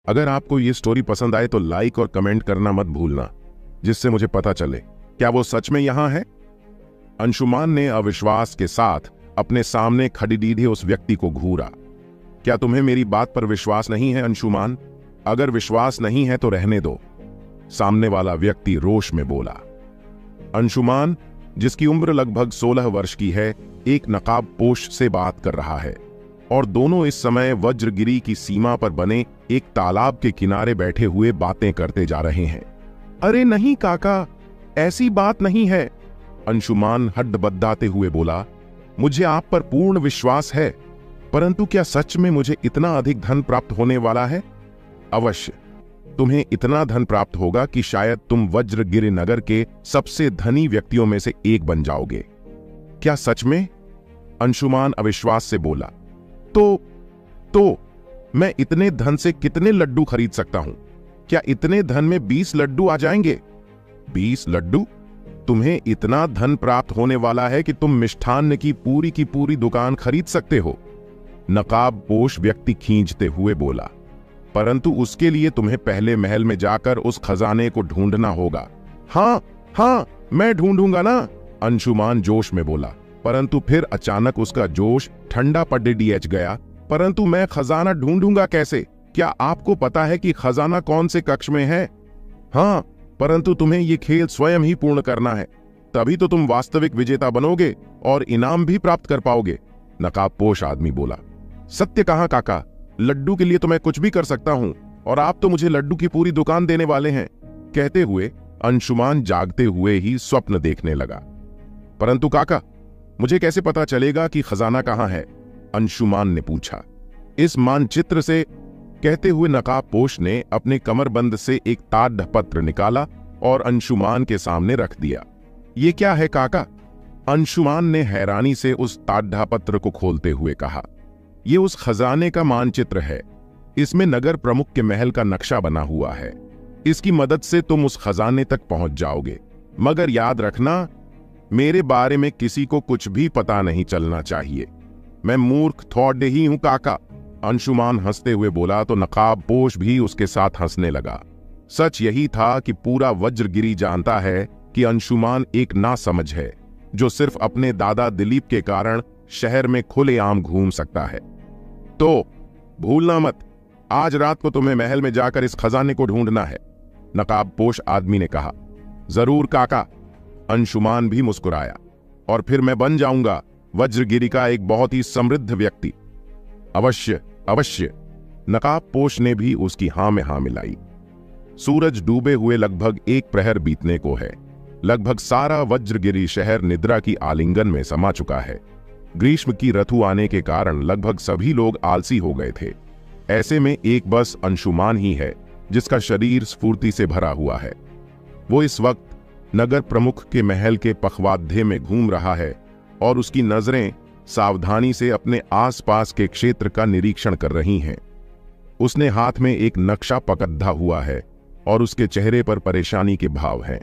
अगर आपको ये स्टोरी पसंद आए तो लाइक और कमेंट करना मत भूलना, जिससे मुझे पता चले क्या वो सच में यहां है। अंशुमान ने अविश्वास के साथ अपने सामने खड़ी दीधे उस व्यक्ति को घूरा। क्या तुम्हें मेरी बात पर विश्वास नहीं है अंशुमान? अगर विश्वास नहीं है तो रहने दो, सामने वाला व्यक्ति रोष में बोला। अंशुमान, जिसकी उम्र लगभग 16 वर्ष की है, एक नकाबपोश से बात कर रहा है और दोनों इस समय वज्रगिरी की सीमा पर बने एक तालाब के किनारे बैठे हुए बातें करते जा रहे हैं। अरे नहीं काका, ऐसी बात नहीं है, अंशुमान हड्डबड्डाते हुए बोला। मुझे आप पर पूर्ण विश्वास है, परंतु क्या सच में मुझे इतना अधिक धन प्राप्त होने वाला है? अवश्य, तुम्हें इतना धन प्राप्त होगा कि शायद तुम वज्रगिरि नगर के सबसे धनी व्यक्तियों में से एक बन जाओगे। क्या सच में? अंशुमान अविश्वास से बोला। तो मैं इतने धन से कितने लड्डू खरीद सकता हूं? क्या इतने धन में 20 लड्डू आ जाएंगे? 20 लड्डू? तुम्हें इतना धन प्राप्त होने वाला है कि तुम मिष्ठान्न की पूरी दुकान खरीद सकते हो, नकाबपोश व्यक्ति खींचते हुए बोला। परंतु उसके लिए तुम्हें पहले महल में जाकर उस खजाने को ढूंढना होगा। हाँ, मैं ढूंढूंगा ना, अंशुमान जोश में बोला। परंतु फिर अचानक उसका जोश ठंडा पड़ गया। परंतु मैं खजाना ढूंढूंगा कैसे? क्या आपको पता है कि खजाना कौन से कक्ष में है? हाँ, परंतु तुम्हें ये खेल स्वयं ही पूर्ण करना है, तभी तो तुम वास्तविक विजेता बनोगे और इनाम भी प्राप्त कर पाओगे, नकाबपोश आदमी बोला। सत्य कहां काका, लड्डू के लिए तो मैं कुछ भी कर सकता हूं और आप तो मुझे लड्डू की पूरी दुकान देने वाले हैं। कहते हुए अंशुमान जागते हुए ही स्वप्न देखने लगा। परंतु काका, मुझे कैसे पता चलेगा कि खजाना कहां है? अंशुमान ने पूछा। इस मानचित्र से, कहते हुए नकाबपोश ने अपने कमरबंद से एक ताडपत्र निकाला और अंशुमान के सामने रख दिया। ये क्या है काका? अंशुमान ने हैरानी से उस ताडपत्र को खोलते हुए कहा। ये उस खजाने का मानचित्र है। इसमें नगर प्रमुख के महल का नक्शा बना हुआ है। इसकी मदद से तुम उस खजाने तक पहुंच जाओगे। मगर याद रखना, मेरे बारे में किसी को कुछ भी पता नहीं चलना चाहिए। मैं मूर्ख थोड़े ही हूं काका, अंशुमान हंसते हुए बोला तो नकाबपोश भी उसके साथ हंसने लगा। सच यही था कि पूरा वज्रगिरी जानता है कि अंशुमान एक नासमझ है, जो सिर्फ अपने दादा दिलीप के कारण शहर में खुलेआम घूम सकता है। तो भूलना मत, आज रात को तुम्हें महल में जाकर इस खजाने को ढूंढना है, नकाबपोश आदमी ने कहा। जरूर काका, अंशुमान भी मुस्कुराया। और फिर मैं बन जाऊंगा वज्रगिरी का एक बहुत ही समृद्ध व्यक्ति। अवश्य अवश्य, नकाबपोश ने भी उसकी हां में हां मिलाई। सूरज डूबे हुए लगभग 1 प्रहर बीतने को है। लगभग सारा वज्रगिरी शहर निद्रा की आलिंगन में समा चुका है। ग्रीष्म की ऋतु आने के कारण लगभग सभी लोग आलसी हो गए थे। ऐसे में एक बस अंशुमान ही है जिसका शरीर स्फूर्ति से भरा हुआ है। वो इस वक्त नगर प्रमुख के महल के पखवाद्य में घूम रहा है और उसकी नजरें सावधानी से अपने आसपास के क्षेत्र का निरीक्षण कर रही हैं। उसने हाथ में एक नक्शा पकड़ा हुआ है और उसके चेहरे पर परेशानी के भाव हैं।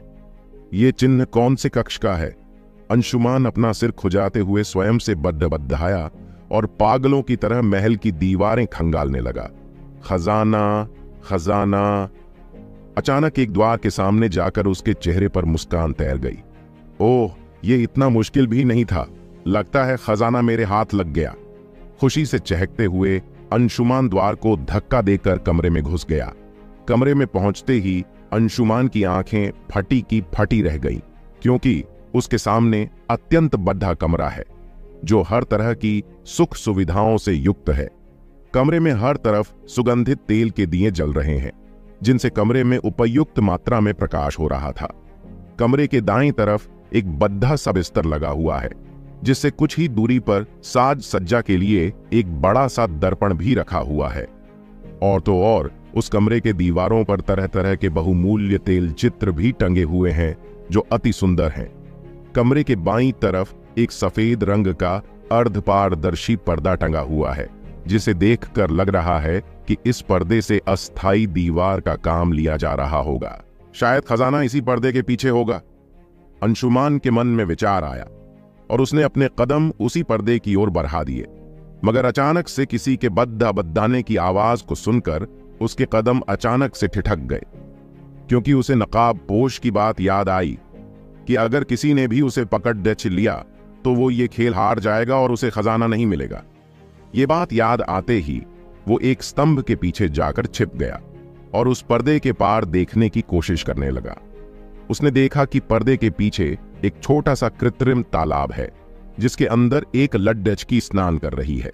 ये चिन्ह कौन से कक्ष का है? अंशुमान अपना सिर खुजाते हुए स्वयं से बद्दबद्दाया और पागलों की तरह महल की दीवारें खंगालने लगा। खजाना, खजाना। अचानक एक द्वार के सामने जाकर उसके चेहरे पर मुस्कान तैर गई। ओह, ये इतना मुश्किल भी नहीं था। लगता है खजाना मेरे हाथ लग गया। खुशी से चहकते हुए अंशुमान द्वार को धक्का देकर कमरे में घुस गया। कमरे में पहुंचते ही अंशुमान की आंखें फटी की फटी रह गईं, क्योंकि उसके सामने अत्यंत बड़ा कमरा है जो हर तरह की सुख सुविधाओं से युक्त है। कमरे में हर तरफ सुगंधित तेल के दिए जल रहे हैं, जिनसे कमरे में उपयुक्त मात्रा में प्रकाश हो रहा था। कमरे के दाईं तरफ एक बद्धा सा बिस्तर लगा हुआ है, जिससे कुछ ही दूरी पर साज सज्जा के लिए एक बड़ा सा दर्पण भी रखा हुआ है। और तो और उस कमरे के दीवारों पर तरह तरह के बहुमूल्य तेल चित्र भी टंगे हुए हैं जो अति सुंदर हैं। कमरे के बाईं तरफ एक सफेद रंग का अर्धपारदर्शी पर्दा टंगा हुआ है, जिसे देखकर लग रहा है कि इस पर्दे से अस्थायी दीवार का काम लिया जा रहा होगा। शायद खजाना इसी पर्दे के पीछे होगा। अंशुमान के मन में विचार आया और उसने अपने कदम उसी पर्दे की ओर बढ़ा दिए। मगर अचानक से किसी के बद्दा बद्दाने की आवाज को सुनकर उसके कदम अचानक से ठिठक गए, क्योंकि उसे नकाब पोश की बात याद आई कि अगर किसी ने भी उसे पकड़ दच लिया तो वो ये खेल हार जाएगा और उसे खजाना नहीं मिलेगा। ये बात याद आते ही वो एक स्तंभ के पीछे जाकर छिप गया और उस पर्दे के पार देखने की कोशिश करने लगा। उसने देखा कि पर्दे के पीछे एक छोटा सा कृत्रिम तालाब है, जिसके अंदर एक लड्डचकी स्नान कर रही है।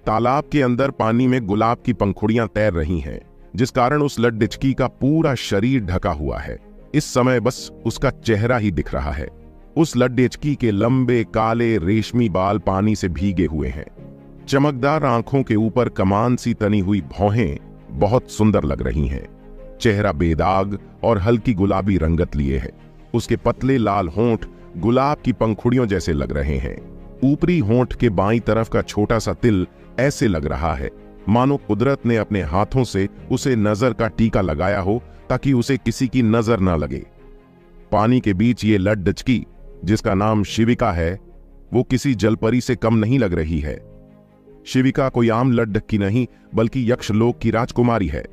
तालाब के अंदर पानी में गुलाब की पंखुड़ियां तैर रही हैं, जिस कारण उस लड्डचकी का पूरा शरीर ढका हुआ है। इस समय बस उसका चेहरा ही दिख रहा है। उस लड्डचकी के लंबे काले रेशमी बाल पानी से भीगे हुए हैं। चमकदार आंखों के ऊपर कमान सी तनी हुई भौहें बहुत सुंदर लग रही हैं। चेहरा बेदाग और हल्की गुलाबी रंगत लिए है। उसके पतले लाल होंठ गुलाब की पंखुड़ियों जैसे लग रहे हैं। ऊपरी होंठ के बाईं तरफ का छोटा सा तिल ऐसे लग रहा है मानो कुदरत ने अपने हाथों से उसे नजर का टीका लगाया हो, ताकि उसे किसी की नजर ना लगे। पानी के बीच ये लड्डचकी, जिसका नाम शिविका है, वो किसी जलपरी से कम नहीं लग रही है। शिविका कोई आम लड्डकी नहीं, बल्कि यक्षलोक की राजकुमारी है।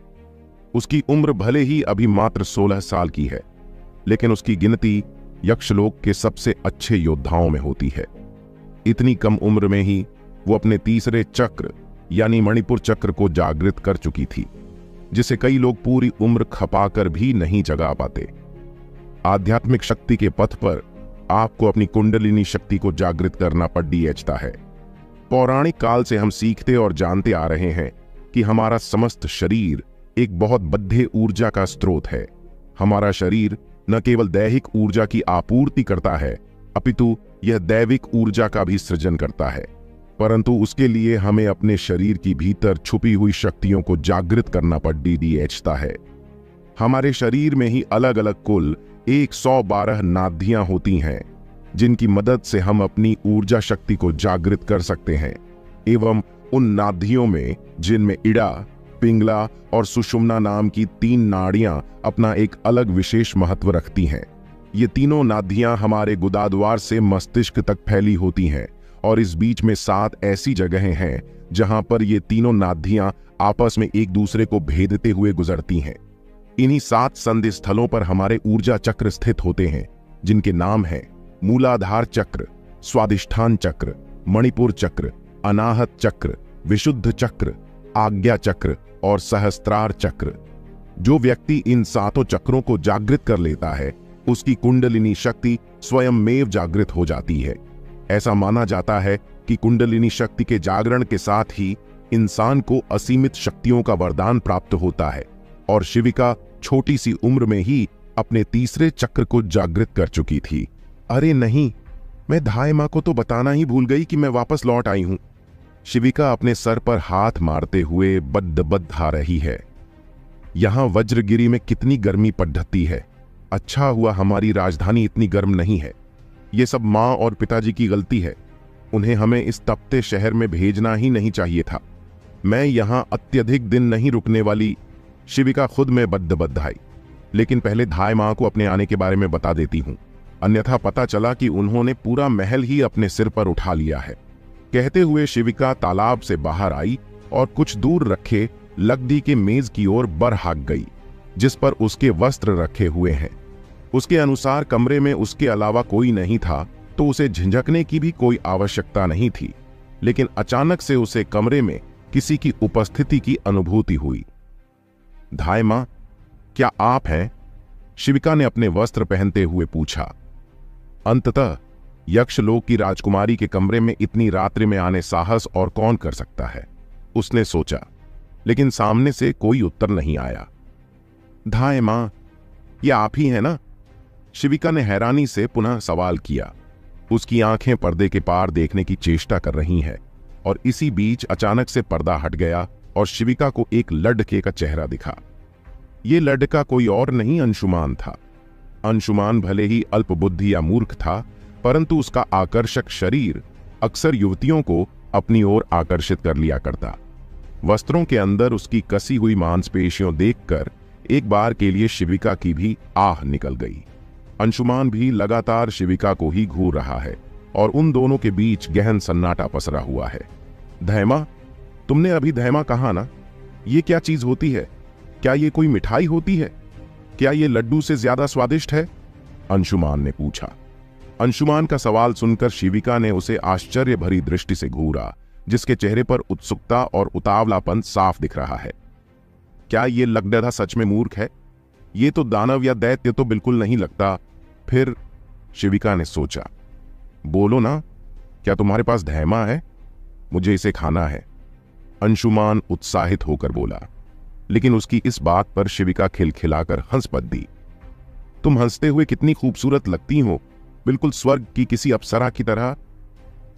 उसकी उम्र भले ही अभी मात्र 16 साल की है, लेकिन उसकी गिनती यक्षलोक के सबसे अच्छे योद्धाओं में होती है। इतनी कम उम्र में ही वो अपने तीसरे चक्र यानी मणिपुर चक्र को जागृत कर चुकी थी, जिसे कई लोग पूरी उम्र खपाकर भी नहीं जगा पाते। आध्यात्मिक शक्ति के पथ पर आपको अपनी कुंडलिनी शक्ति को जागृत करना पड़ता है। पौराणिक काल से हम सीखते और जानते आ रहे हैं कि हमारा समस्त शरीर एक बहुत बद्ध ऊर्जा का स्रोत है। हमारा शरीर न केवल दैहिक ऊर्जा की आपूर्ति करता है, अपितु यह दैविक ऊर्जा का भी सृजन करता है। परंतु उसके लिए हमें अपने शरीर की भीतर छुपी हुई शक्तियों को जागृत करना पड़ता है। हमारे शरीर में ही अलग अलग कुल 112 नाधियां होती हैं, जिनकी मदद से हम अपनी ऊर्जा शक्ति को जागृत कर सकते हैं। एवं उन नाधियों में, जिनमें इड़ा, पिंगला और सुषुम्ना नाम की 3 नाड़ियां अपना एक अलग विशेष महत्व रखती हैं। ये तीनों नाधियां हमारे गुदाद्वार से मस्तिष्क तक फैली होती हैं, और इस बीच में 7 ऐसी जगहें हैं जहां पर ये तीनों नाधियां आपस में एक दूसरे को भेदते हुए गुजरती हैं। इन्हीं 7 संधि स्थलों पर हमारे ऊर्जा चक्र स्थित होते हैं, जिनके नाम हैं मूलाधार चक्र, स्वादिष्ठान चक्र, मणिपुर चक्र, अनाहत चक्र, विशुद्ध चक्र, आज्ञा चक्र और सहस्त्रार चक्र। जो व्यक्ति इन 7 चक्रों को जागृत कर लेता है, उसकी कुंडलिनी शक्ति स्वयंमेव जागृत हो जाती है। ऐसा माना जाता है कि कुंडलिनी शक्ति के जागरण के साथ ही इंसान को असीमित शक्तियों का वरदान प्राप्त होता है, और शिविका छोटी सी उम्र में ही अपने तीसरे चक्र को जागृत कर चुकी थी। अरे नहीं, मैं धाय मां को तो बताना ही भूल गई कि मैं वापस लौट आई हूं। शिविका अपने सर पर हाथ मारते हुए बद्ध आ रही है। यहां वज्रगिरी में कितनी गर्मी पड़ती है। अच्छा हुआ हमारी राजधानी इतनी गर्म नहीं है। ये सब मां और पिताजी की गलती है। उन्हें हमें इस तपते शहर में भेजना ही नहीं चाहिए था। मैं यहां अत्यधिक दिन नहीं रुकने वाली। शिविका खुद में बद्ध आई, लेकिन पहले धाय मां को अपने आने के बारे में बता देती हूं, अन्यथा पता चला कि उन्होंने पूरा महल ही अपने सिर पर उठा लिया है। कहते हुए शिविका तालाब से बाहर आई और कुछ दूर रखे लकड़ी के मेज की ओर बरहाक गई, जिस पर उसके वस्त्र रखे हुए हैं। उसके अनुसार कमरे में उसके अलावा कोई नहीं था, तो उसे झिझकने की भी कोई आवश्यकता नहीं थी। लेकिन अचानक से उसे कमरे में किसी की उपस्थिति की अनुभूति हुई। धाय मां, क्या आप हैं? शिविका ने अपने वस्त्र पहनते हुए पूछा। अंततः यक्षलोक की राजकुमारी के कमरे में इतनी रात्रि में आने साहस और कौन कर सकता है, उसने सोचा। लेकिन सामने से कोई उत्तर नहीं आया। धाय मां, ये आप ही हैं ना? शिविका ने हैरानी से पुनः सवाल किया। उसकी आंखें पर्दे के पार देखने की चेष्टा कर रही हैं, और इसी बीच अचानक से पर्दा हट गया और शिविका को एक लड़के का चेहरा दिखा। ये लड़का कोई और नहीं, अंशुमान था। अंशुमान भले ही अल्पबुद्धि या मूर्ख था, परंतु उसका आकर्षक शरीर अक्सर युवतियों को अपनी ओर आकर्षित कर लिया करता। वस्त्रों के अंदर उसकी कसी हुई मांसपेशियों देखकर एक बार के लिए शिविका की भी आह निकल गई। अंशुमान भी लगातार शिविका को ही घूर रहा है, और उन दोनों के बीच गहन सन्नाटा पसरा हुआ है। धैमा, तुमने अभी धैमा कहा ना? ये क्या चीज होती है? क्या ये कोई मिठाई होती है? क्या ये लड्डू से ज्यादा स्वादिष्ट है? अंशुमान ने पूछा। अंशुमान का सवाल सुनकर शिविका ने उसे आश्चर्य भरी दृष्टि से घूरा, जिसके चेहरे पर उत्सुकता और उतावलापन साफ दिख रहा है। क्या ये लगडधा सच में मूर्ख है? ये तो दानव या दैत्य तो बिल्कुल नहीं लगता। फिर शिविका ने सोचा, बोलो ना, क्या तुम्हारे पास धैमा है? मुझे इसे खाना है। अंशुमान उत्साहित होकर बोला, लेकिन उसकी इस बात पर शिविका खिलखिलाकर हंस पड़ दी। तुम हंसते हुए कितनी खूबसूरत लगती हो, बिल्कुल स्वर्ग की किसी अप्सरा की तरह।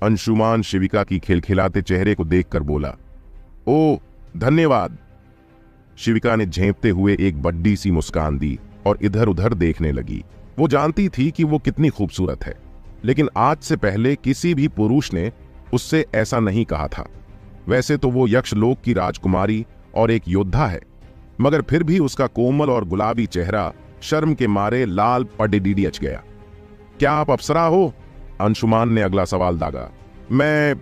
अंशुमान शिविका की खिलखिलाते चेहरे को देखकर बोला, ओ धन्यवाद। शिविका ने झेंपते हुए एक बड्डी सी मुस्कान दी और इधर उधर देखने लगी। वो जानती थी कि वो कितनी खूबसूरत है, लेकिन आज से पहले किसी भी पुरुष ने उससे ऐसा नहीं कहा था। वैसे तो वो यक्षलोक की राजकुमारी और एक योद्धा है, मगर फिर भी उसका कोमल और गुलाबी चेहरा शर्म के मारे लाल पडीडीएच गया। क्या आप अप्सरा हो? अंशुमान ने अगला सवाल दागा। मैं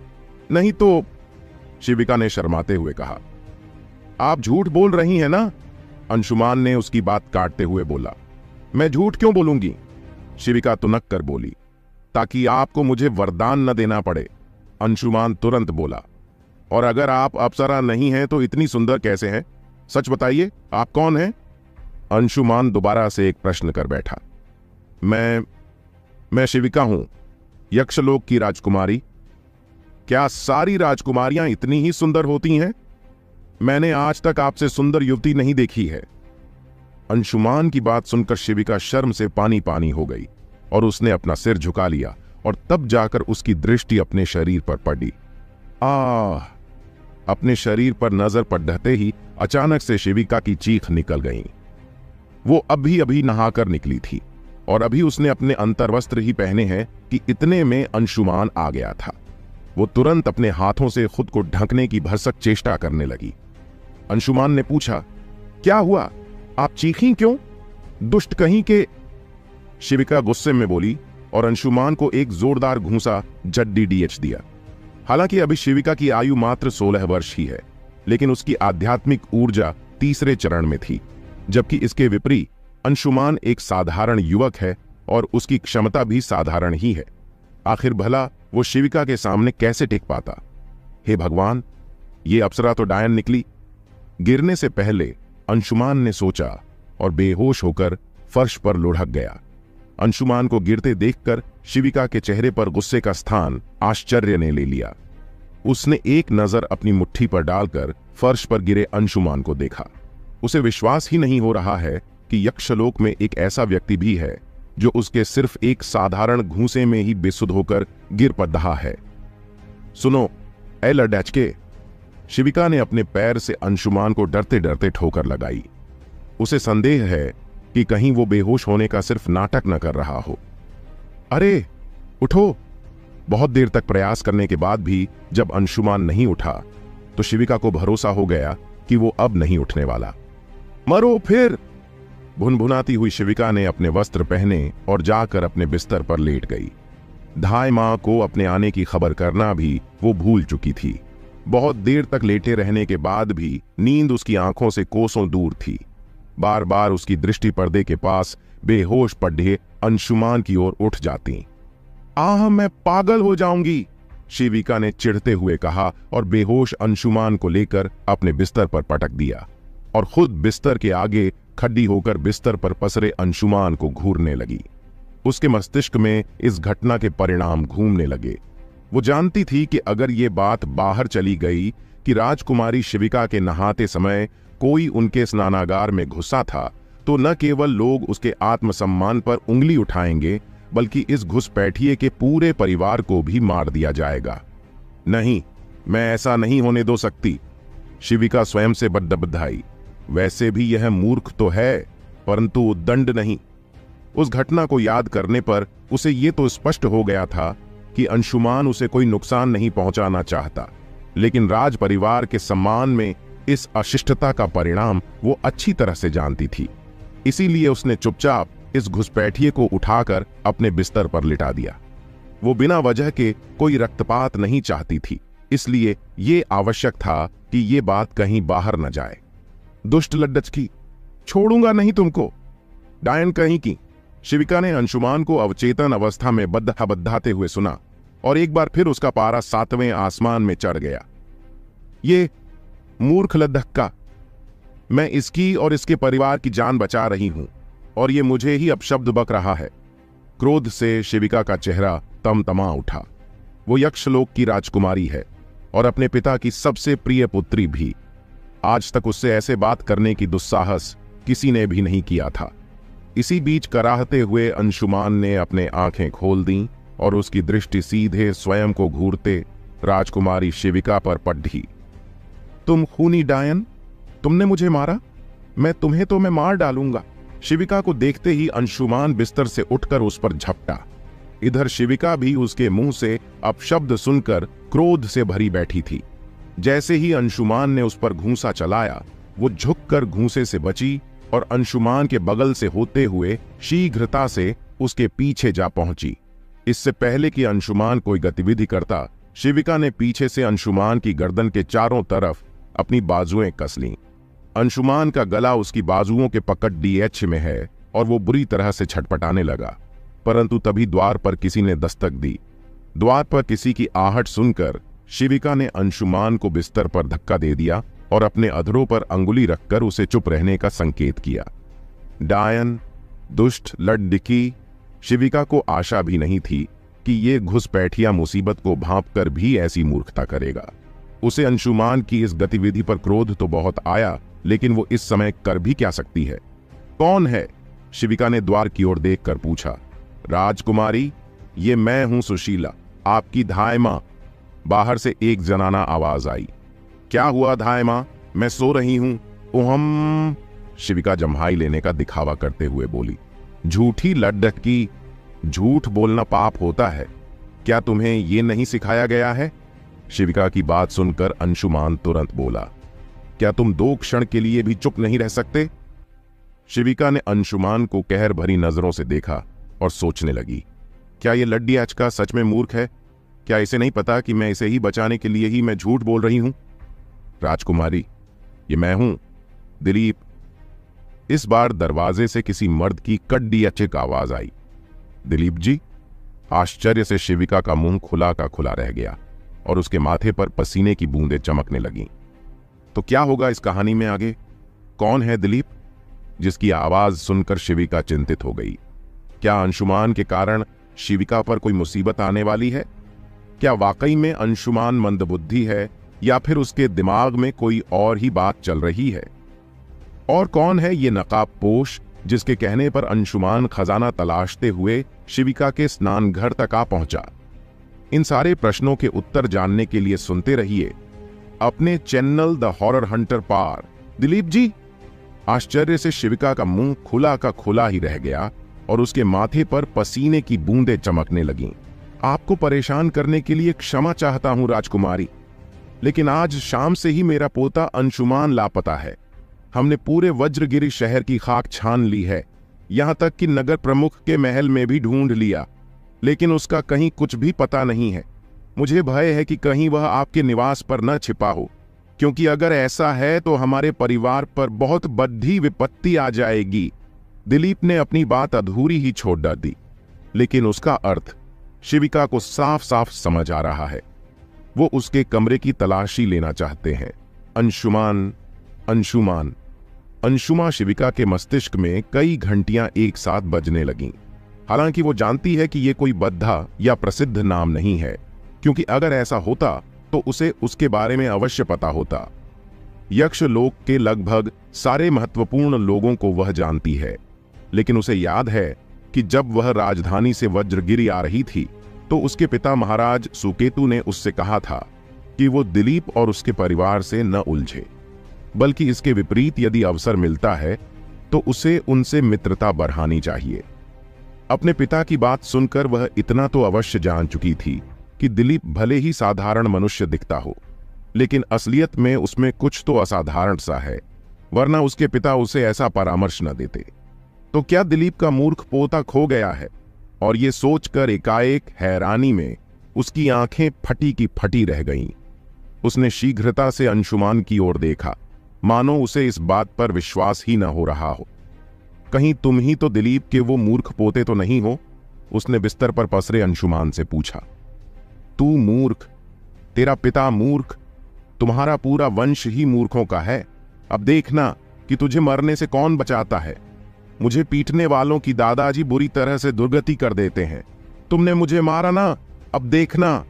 नहीं तो, शिविका ने शर्माते हुए कहा। आप झूठ बोल रही हैं ना? अंशुमान ने उसकी बात काटते हुए बोला। मैं झूठ क्यों बोलूंगी? शिविका तुनक कर बोली। ताकि आपको मुझे वरदान न देना पड़े। अंशुमान तुरंत बोला। और अगर आप अप्सरा नहीं हैं तो इतनी सुंदर कैसे हैं? सच बताइए, आप कौन हैं? अंशुमान दोबारा से एक प्रश्न कर बैठा। मैं शिविका हूं, यक्षलोक की राजकुमारी। क्या सारी राजकुमारियां इतनी ही सुंदर होती हैं? मैंने आज तक आपसे सुंदर युवती नहीं देखी है। अंशुमान की बात सुनकर शिविका शर्म से पानी पानी हो गई और उसने अपना सिर झुका लिया और तब जाकर उसकी दृष्टि अपने शरीर पर पड़ी। अपने शरीर पर नजर पड़ते ही अचानक से शिविका की चीख निकल गई। वो अभी अभी नहाकर निकली थी और अभी उसने अपने अंतर्वस्त्र ही पहने हैं कि इतने में अंशुमान आ गया था। वो तुरंत अपने हाथों से खुद को ढकने की भरसक चेष्टा करने लगी। अंशुमान ने पूछा, क्या हुआ? आप चीखी क्यों? दुष्ट कहीं के। शिविका गुस्से में बोली और अंशुमान को एक जोरदार घूंसा जड्डीडीएच दिया। हालांकि अभी शिविका की आयु मात्र 16 वर्ष ही है, लेकिन उसकी आध्यात्मिक ऊर्जा तीसरे चरण में थी, जबकि इसके विपरीत अंशुमान एक साधारण युवक है और उसकी क्षमता भी साधारण ही है। आखिर भला वो शिविका के सामने कैसे टिक पाता? हे भगवान, ये अप्सरा तो डायन निकली। गिरने से पहले अंशुमान ने सोचा और बेहोश होकर फर्श पर लुढ़क गया। अंशुमान को गिरते देखकर शिविका के चेहरे पर गुस्से का स्थान आश्चर्य ने ले लिया। उसने एक नजर अपनी मुट्ठी पर डालकर फर्श पर गिरे अंशुमान को देखा। उसे विश्वास ही नहीं हो रहा है कि यक्षलोक में एक ऐसा व्यक्ति भी है जो उसके सिर्फ एक साधारण घूंसे में ही बेसुध होकर गिर पड़ रहा है। सुनो ए लड़ैचके, शिविका ने अपने पैर से अंशुमान को डरते डरते ठोकर लगाई। उसे संदेह है कि कहीं वो बेहोश होने का सिर्फ नाटक न कर रहा हो। अरे उठो! बहुत देर तक प्रयास करने के बाद भी जब अंशुमान नहीं उठा तो शिविका को भरोसा हो गया कि वो अब नहीं उठने वाला। मरो फिर! भुनभुनाती हुई शिविका ने अपने वस्त्र पहने और जाकर अपने बिस्तर पर लेट गई। धाय मां को अपने आने की खबर करना भी वो भूल चुकी थी। बहुत देर तक लेटे रहने के बाद भी नींद उसकी आंखों से कोसों दूर थी। बार बार उसकी दृष्टि पर्दे के पास बेहोश पड़े अंशुमान की ओर उठ जाती। मैं पागल हो जाऊंगी, शिविका ने चिढ़ते हुए कहा और बेहोश अंशुमान को लेकर अपने बिस्तर पर पटक दिया और खुद बिस्तर के आगे खड़ी होकर बिस्तर पर पसरे अंशुमान को घूरने लगी। उसके मस्तिष्क में इस घटना के परिणाम घूमने लगे। वो जानती थी कि अगर ये बात बाहर चली गई कि राजकुमारी शिविका के नहाते समय कोई उनके स्नानागार में घुसा था, तो न केवल लोग उसके आत्मसम्मान पर उंगली उठाएंगे, बल्कि इस घुसपैठिए के पूरे परिवार को भी मार दिया जाएगा। नहीं, मैं ऐसा नहीं होने दो सकती, शिविका स्वयं से बद्दबद्धाई। वैसे भी यह मूर्ख तो है, परंतु उद्दंड नहीं। उस घटना को याद करने पर उसे ये तो स्पष्ट हो गया था कि अंशुमान उसे कोई नुकसान नहीं पहुंचाना चाहता, लेकिन राज परिवार के सम्मान में इस अशिष्टता का परिणाम वो अच्छी तरह से जानती थी। इसीलिए उसने चुपचाप इस घुसपैठिए को उठाकर अपने बिस्तर पर लिटा दिया। वो बिना वजह के कोई रक्तपात नहीं चाहती थी, इसलिए ये आवश्यक था कि ये बात कहीं बाहर न जाए। दुष्ट लड्डच की छोड़ूंगा नहीं तुमको। डायन कहीं की। शिविका ने अंशुमान को अवचेतन अवस्था में बद्धाते हुए सुना और एक बार फिर उसका पारा 7वें आसमान में चढ़ गया। ये मूर्ख लद्दक्का, मैं इसकी और इसके परिवार की जान बचा रही हूं और ये मुझे ही अपशब्द बक रहा है। क्रोध से शिविका का चेहरा तमतमा उठा। वो यक्षलोक की राजकुमारी है और अपने पिता की सबसे प्रिय पुत्री भी। आज तक उससे ऐसे बात करने की दुस्साहस किसी ने भी नहीं किया था। इसी बीच कराहते हुए अंशुमान ने अपने आंखें खोल दी और उसकी दृष्टि सीधे स्वयं को घूरते राजकुमारी शिविका पर पड़ी। तुम खूनी डायन, तुमने मुझे मारा, मैं मार डालूंगा। शिविका को देखते ही अंशुमान बिस्तर से उठकर उस पर झपटा। इधर शिविका भी उसके मुंह से अपशब्द सुनकर क्रोध से भरी बैठी थी। जैसे ही अंशुमान ने उस पर घूंसा चलाया, वो झुककर घूंसे से बची और अंशुमान के बगल से होते हुए शीघ्रता से उसके पीछे जा पहुंची। इससे पहले कि अंशुमान कोई गतिविधि करता, शिविका ने पीछे से अंशुमान की गर्दन के चारों तरफ अपनी बाजुएं कस लीं। अंशुमान का गला उसकी बाजुओं के पकड़ डीएच में है और वो बुरी तरह से छटपटाने लगा। परंतु तभी द्वार पर किसी ने दस्तक दी। द्वार पर किसी की आहट सुनकर शिविका ने अंशुमान को बिस्तर पर धक्का दे दिया और अपने अधरों पर अंगुली रखकर उसे चुप रहने का संकेत किया। डायन, दुष्ट लड्डकी। शिविका को आशा भी नहीं थी कि ये घुसपैठिया मुसीबत को भांपकर भी ऐसी मूर्खता करेगा। उसे अंशुमान की इस गतिविधि पर क्रोध तो बहुत आया, लेकिन वो इस समय कर भी क्या सकती है। कौन है? शिविका ने द्वार की ओर देखकर पूछा। राजकुमारी, ये मैं हूं सुशीला, आपकी धाय मां। बाहर से एक जनाना आवाज आई। क्या हुआ धाय मां? मैं सो रही हूं। ओहम। शिविका जम्हाई लेने का दिखावा करते हुए बोली। झूठी लड्डकी, झूठ बोलना पाप होता है। क्या तुम्हें ये नहीं सिखाया गया है? शिविका की बात सुनकर अंशुमान तुरंत बोला। क्या तुम 2 क्षण के लिए भी चुप नहीं रह सकते? शिविका ने अंशुमान को कहर भरी नजरों से देखा और सोचने लगी, क्या ये लड्डी आचका सच में मूर्ख है? क्या इसे नहीं पता कि मैं इसे ही बचाने के लिए ही मैं झूठ बोल रही हूं? राजकुमारी, ये मैं हूं, दिलीप। इस बार दरवाजे से किसी मर्द की कड्डी अचिक आवाज आई। दिलीप जी? आश्चर्य से शिविका का मुंह खुला का खुला रह गया और उसके माथे पर पसीने की बूंदें चमकने लगीं। तो क्या होगा इस कहानी में आगे? कौन है दिलीप? जिसकी आवाज सुनकर शिविका चिंतित हो गई। क्या अंशुमान के कारण शिविका पर कोई मुसीबत आने वाली है? क्या वाकई में अंशुमान मंदबुद्धि है या फिर उसके दिमाग में कोई और ही बात चल रही है? और कौन है ये नकाबपोश जिसके कहने पर अंशुमान खजाना तलाशते हुए शिविका के स्नान घर तक आ पहुंचा? इन सारे प्रश्नों के उत्तर जानने के लिए सुनते रहिए अपने चैनल द हॉरर हंटर पार। दिलीप जी? आश्चर्य से शिविका का मुंह खुला का खुला ही रह गया और उसके माथे पर पसीने की बूंदें चमकने लगीं। आपको परेशान करने के लिए क्षमा चाहता हूं राजकुमारी, लेकिन आज शाम से ही मेरा पोता अंशुमान लापता है। हमने पूरे वज्रगिरी शहर की खाक छान ली है, यहां तक कि नगर प्रमुख के महल में भी ढूंढ लिया, लेकिन उसका कहीं कुछ भी पता नहीं है। मुझे भय है कि कहीं वह आपके निवास पर न छिपा हो, क्योंकि अगर ऐसा है तो हमारे परिवार पर बहुत बड़ी विपत्ति आ जाएगी। दिलीप ने अपनी बात अधूरी ही छोड़ दी, लेकिन उसका अर्थ शिविका को साफ साफ समझ आ रहा है। वो उसके कमरे की तलाशी लेना चाहते हैं। अंशुमान, अंशुमान, अंशुमा शिविका के मस्तिष्क में कई घंटियां एक साथ बजने लगीं। हालांकि वो जानती है कि ये कोई बद्धा या प्रसिद्ध नाम नहीं है, क्योंकि अगर ऐसा होता तो उसे उसके बारे में अवश्य पता होता। यक्षलोक के लगभग सारे महत्वपूर्ण लोगों को वह जानती है, लेकिन उसे याद है कि जब वह राजधानी से वज्रगिरी आ रही थी तो उसके पिता महाराज सुकेतु ने उससे कहा था कि वो दिलीप और उसके परिवार से न उलझे, बल्कि इसके विपरीत यदि अवसर मिलता है तो उसे उनसे मित्रता बढ़ानी चाहिए। अपने पिता की बात सुनकर वह इतना तो अवश्य जान चुकी थी कि दिलीप भले ही साधारण मनुष्य दिखता हो, लेकिन असलियत में उसमें कुछ तो असाधारण सा है, वरना उसके पिता उसे ऐसा परामर्श न देते। तो क्या दिलीप का मूर्ख पोता खो गया है? और ये सोचकर एकाएक हैरानी में उसकी आंखें फटी की फटी रह गईं। उसने शीघ्रता से अंशुमान की ओर देखा मानो उसे इस बात पर विश्वास ही न हो रहा हो। कहीं तुम ही तो दिलीप के वो मूर्ख पोते तो नहीं हो? उसने बिस्तर पर पसरे अंशुमान से पूछा। तू मूर्ख? तेरा पिता मूर्ख? तुम्हारा पूरा वंश ही मूर्खों का है। अब देखना कि तुझे मरने से कौन बचाता है। मुझे पीटने वालों की दादाजी बुरी तरह से दुर्गति कर देते हैं। तुमने मुझे मारा ना, अब देखना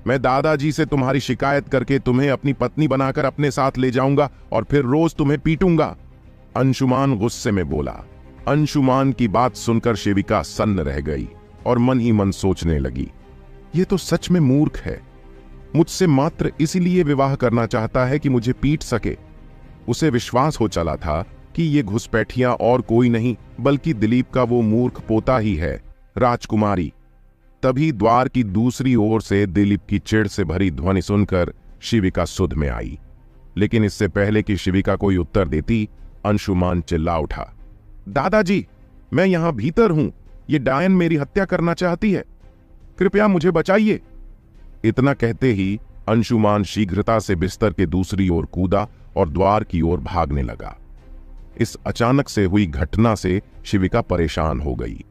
मैं दादाजी से तुम्हारी शिकायत करके तुम्हें अपनी पत्नी बनाकर अपने साथ ले जाऊंगा और फिर रोज तुम्हें पीटूंगा। अंशुमान गुस्से में बोला। अंशुमान की बात सुनकर शिविका सन्न रह गई और मन ही मन सोचने लगी, ये तो सच में मूर्ख है। मुझसे मात्र इसीलिए विवाह करना चाहता है कि मुझे पीट सके। उसे विश्वास हो चला था कि ये घुसपैठिया और कोई नहीं बल्कि दिलीप का वो मूर्ख पोता ही है, राजकुमारी। तभी द्वार की दूसरी ओर से दिलीप की चिढ़ से भरी ध्वनि सुनकर शिविका सुध में आई। लेकिन इससे पहले कि शिविका कोई उत्तर देती, अंशुमान चिल्ला उठा, दादाजी, मैं यहां भीतर हूं। ये डायन मेरी हत्या करना चाहती है, कृपया मुझे बचाइए। इतना कहते ही अंशुमान शीघ्रता से बिस्तर के दूसरी ओर कूदा और द्वार की ओर भागने लगा। इस अचानक से हुई घटना से शिविका परेशान हो गई।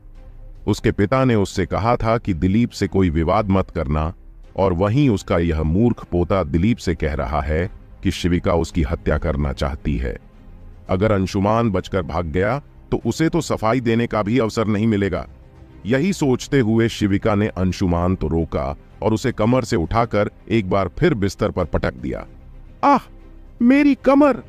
उसके पिता ने उससे कहा था कि दिलीप से कोई विवाद मत करना, और वहीं उसका यह मूर्ख पोता दिलीप से कह रहा है कि शिविका उसकी हत्या करना चाहती है। अगर अंशुमान बचकर भाग गया तो उसे तो सफाई देने का भी अवसर नहीं मिलेगा। यही सोचते हुए शिविका ने अंशुमान तो रोका और उसे कमर से उठाकर एक बार फिर बिस्तर पर पटक दिया। आह, मेरी कमर!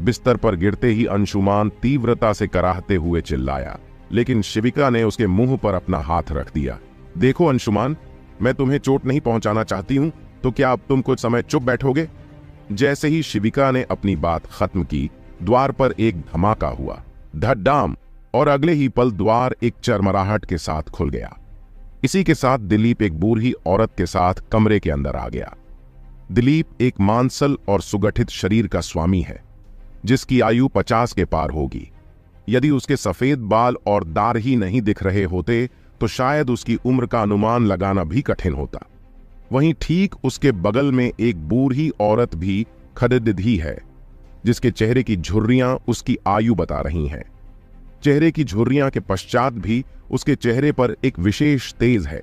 बिस्तर पर गिरते ही अंशुमान तीव्रता से कराहते हुए चिल्लाया, लेकिन शिविका ने उसके मुंह पर अपना हाथ रख दिया। देखो अंशुमान, मैं तुम्हें चोट नहीं पहुंचाना चाहती हूं, तो क्या अब तुम कुछ समय चुप बैठोगे? जैसे ही शिविका ने अपनी बात खत्म की, द्वार पर एक धमाका हुआ, धड़ाम, और अगले ही पल द्वार एक चरमराहट के साथ खुल गया। इसी के साथ दिलीप एक बूढ़ी औरत के साथ कमरे के अंदर आ गया। दिलीप एक मांसल और सुगठित शरीर का स्वामी है, जिसकी आयु 50 के पार होगी। यदि उसके सफेद बाल और दाढ़ ही नहीं दिख रहे होते तो शायद उसकी उम्र का अनुमान लगाना भी कठिन होता। वहीं ठीक उसके बगल में एक बूढ़ी औरत भी खड़िदधी है, जिसके चेहरे की झुर्रियां उसकी आयु बता रही हैं। चेहरे की झुर्रियां के पश्चात भी उसके चेहरे पर एक विशेष तेज है।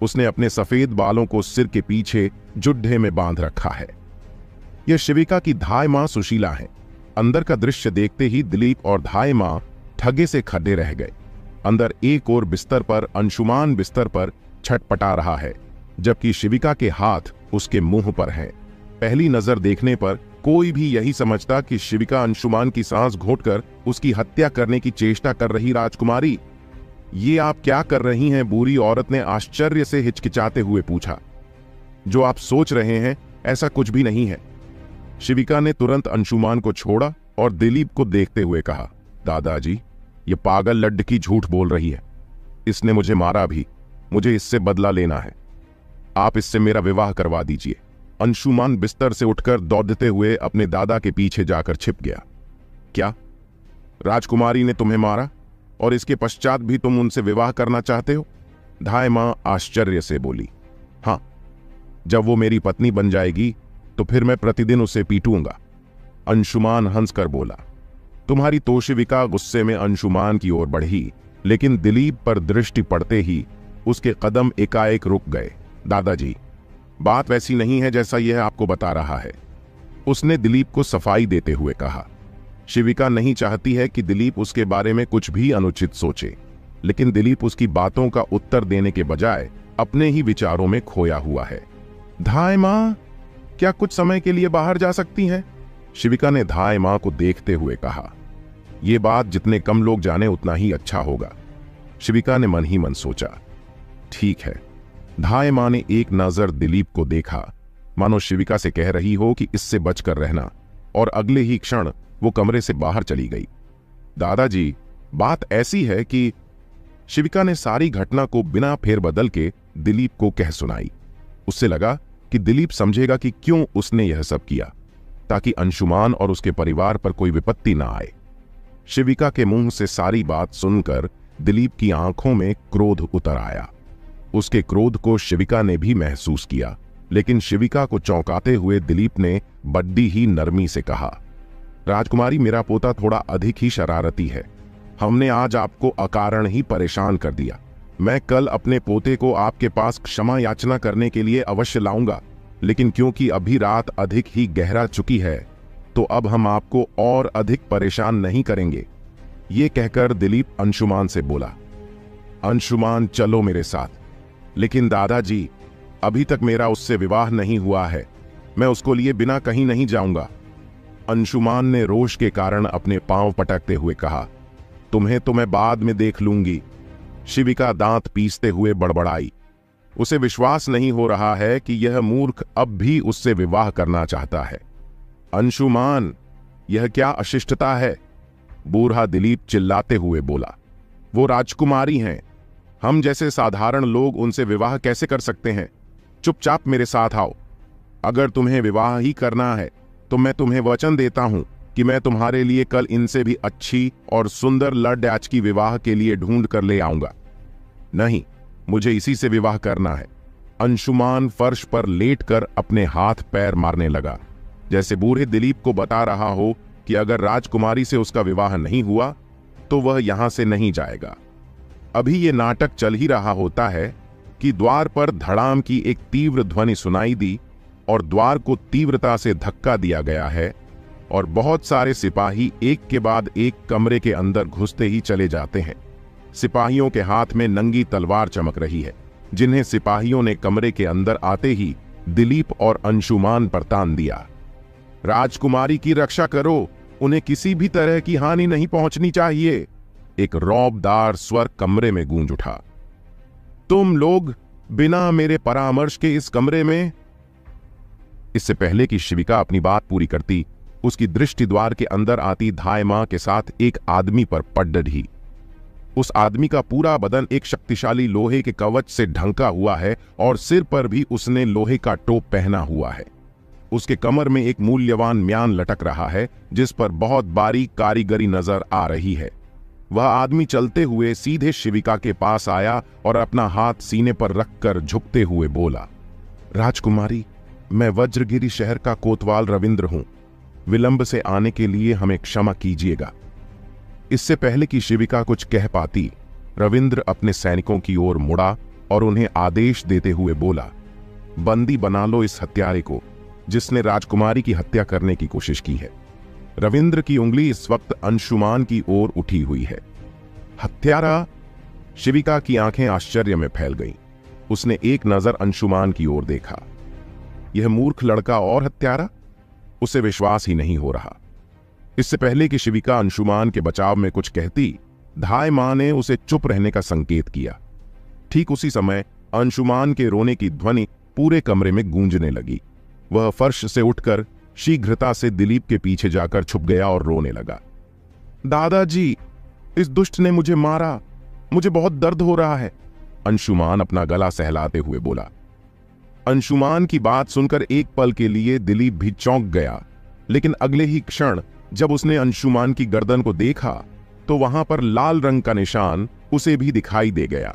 उसने अपने सफेद बालों को सिर के पीछे जुड्ढे में बांध रखा है। यह शिविका की धाय मां सुशीला है। अंदर का दृश्य देखते ही दिलीप और धाय मां ठगे से खड़े रह गए। अंदर एक और बिस्तर पर अंशुमान बिस्तर पर छटपटा रहा है, जबकि शिविका के हाथ उसके मुंह पर हैं। पहली नजर देखने पर कोई भी यही समझता कि शिविका अंशुमान की सांस घोंटकर उसकी हत्या करने की चेष्टा कर रही राजकुमारी। ये आप क्या कर रही हैं? बूढ़ी औरत ने आश्चर्य से हिचकिचाते हुए पूछा। जो आप सोच रहे हैं ऐसा कुछ भी नहीं है। शिविका ने तुरंत अंशुमान को छोड़ा और दिलीप को देखते हुए कहा, दादाजी, ये पागल लड्डकी झूठ बोल रही है। इसने मुझे मारा भी, मुझे इससे बदला लेना है। आप इससे मेरा विवाह करवा दीजिए। अंशुमान बिस्तर से उठकर दौड़ते हुए अपने दादा के पीछे जाकर छिप गया। क्या राजकुमारी ने तुम्हें मारा और इसके पश्चात भी तुम उनसे विवाह करना चाहते हो? धाय मां आश्चर्य से बोली। हां, जब वो मेरी पत्नी बन जाएगी तो फिर मैं प्रतिदिन उसे पीटूंगा। अंशुमान हंसकर बोला। तुम्हारी तो शिविका गुस्से में अंशुमान की ओर बढ़ी, लेकिन दिलीप पर दृष्टि पड़ते ही उसके कदम एकाएक रुक गए। दादाजी, बात वैसी नहीं है जैसा यह आपको बता रहा है, उसने दिलीप को सफाई देते हुए कहा। शिविका नहीं चाहती है कि दिलीप उसके बारे में कुछ भी अनुचित सोचे, लेकिन दिलीप उसकी बातों का उत्तर देने के बजाय अपने ही विचारों में खोया हुआ है। धाय मां, क्या कुछ समय के लिए बाहर जा सकती हैं? शिविका ने धाय मां को देखते हुए कहा। यह बात जितने कम लोग जाने उतना ही अच्छा होगा, शिविका ने मन ही मन सोचा। ठीक है। धाय मां ने एक नजर दिलीप को देखा, मानो शिविका से कह रही हो कि इससे बचकर रहना, और अगले ही क्षण वो कमरे से बाहर चली गई। दादाजी, बात ऐसी है कि शिविका ने सारी घटना को बिना फेरबदल के दिलीप को कह सुनाई। उससे लगा कि दिलीप समझेगा कि क्यों उसने यह सब किया, ताकि अंशुमान और उसके परिवार पर कोई विपत्ति ना आए। शिविका के मुंह से सारी बात सुनकर दिलीप की आंखों में क्रोध उतर आया। उसके क्रोध को शिविका ने भी महसूस किया, लेकिन शिविका को चौंकाते हुए दिलीप ने बड्डी ही नरमी से कहा, राजकुमारी, मेरा पोता थोड़ा अधिक ही शरारती है। हमने आज आपको अकारण ही परेशान कर दिया। मैं कल अपने पोते को आपके पास क्षमा याचना करने के लिए अवश्य लाऊंगा, लेकिन क्योंकि अभी रात अधिक ही गहरा चुकी है तो अब हम आपको और अधिक परेशान नहीं करेंगे। ये कहकर दिलीप अंशुमान से बोला, अंशुमान चलो मेरे साथ। लेकिन दादाजी, अभी तक मेरा उससे विवाह नहीं हुआ है, मैं उसको लिए बिना कहीं नहीं जाऊंगा। अंशुमान ने रोष के कारण अपने पांव पटकते हुए कहा, तुम्हें तो मैं बाद में देख लूंगी। शिविका दांत पीसते हुए बड़बड़ाई। उसे विश्वास नहीं हो रहा है कि यह मूर्ख अब भी उससे विवाह करना चाहता है। अंशुमान, यह क्या अशिष्टता है? बूढ़ा दिलीप चिल्लाते हुए बोला, वो राजकुमारी हैं, हम जैसे साधारण लोग उनसे विवाह कैसे कर सकते हैं? चुपचाप मेरे साथ आओ। अगर तुम्हें विवाह ही करना है तो मैं तुम्हें वचन देता हूं कि मैं तुम्हारे लिए कल इनसे भी अच्छी और सुंदर लड़डैच की विवाह के लिए ढूंढ कर ले आऊंगा। नहीं, मुझे इसी से विवाह करना है। अंशुमान फर्श पर लेटकर अपने हाथ पैर मारने लगा, जैसे बूढ़े दिलीप को बता रहा हो कि अगर राजकुमारी से उसका विवाह नहीं हुआ तो वह यहां से नहीं जाएगा। अभी ये नाटक चल ही रहा होता है कि द्वार पर धड़ाम की एक तीव्र ध्वनि सुनाई दी और द्वार को तीव्रता से धक्का दिया गया है और बहुत सारे सिपाही एक के बाद एक कमरे के अंदर घुसते ही चले जाते हैं। सिपाहियों के हाथ में नंगी तलवार चमक रही है, जिन्हें सिपाहियों ने कमरे के अंदर आते ही दिलीप और अंशुमान पर तान दिया। राजकुमारी की रक्षा करो, उन्हें किसी भी तरह की हानि नहीं पहुंचनी चाहिए। एक रौबदार स्वर कमरे में गूंज उठा। तुम लोग बिना मेरे परामर्श के इस कमरे में? इससे पहले कि शिविका अपनी बात पूरी करती, उसकी दृष्टि द्वार के अंदर आती धाय मां के साथ एक आदमी पर पड़ डली। उस आदमी का पूरा बदन एक शक्तिशाली लोहे के कवच से ढंका हुआ है और सिर पर भी उसने लोहे का टोप पहना हुआ है। उसके कमर में एक मूल्यवान म्यान लटक रहा है, जिस पर बहुत बारीक कारीगरी नजर आ रही है। वह आदमी चलते हुए सीधे शिविका के पास आया और अपना हाथ सीने पर रखकर झुकते हुए बोला, राजकुमारी, मैं वज्रगिरी शहर का कोतवाल रविंद्र हूं। विलंब से आने के लिए हमें क्षमा कीजिएगा। इससे पहले कि शिविका कुछ कह पाती, रविंद्र अपने सैनिकों की ओर मुड़ा और उन्हें आदेश देते हुए बोला, बंदी बना लो इस हत्यारे को जिसने राजकुमारी की हत्या करने की कोशिश की है। रविंद्र की उंगली इस वक्त अंशुमान की ओर उठी हुई है। हत्यारा? शिविका की आंखें आश्चर्य में फैल गईं। उसने एक नजर अंशुमान की ओर देखा। यह मूर्ख लड़का और हत्यारा? उसे विश्वास ही नहीं हो रहा। इससे पहले कि शिविका अंशुमान के बचाव में कुछ कहती, धाय मां ने उसे चुप रहने का संकेत किया। ठीक उसी समय अंशुमान के रोने की ध्वनि पूरे कमरे में गूंजने लगी। वह फर्श से उठकर शीघ्रता से दिलीप के पीछे जाकर छुप गया और रोने लगा। दादाजी, इस दुष्ट ने मुझे मारा, मुझे बहुत दर्द हो रहा है। अंशुमान अपना गला सहलाते हुए बोला। अंशुमान की बात सुनकर एक पल के लिए दिलीप भी चौंक गया, लेकिन अगले ही क्षण जब उसने अंशुमान की गर्दन को देखा तो वहां पर लाल रंग का निशान उसे भी दिखाई दे गया।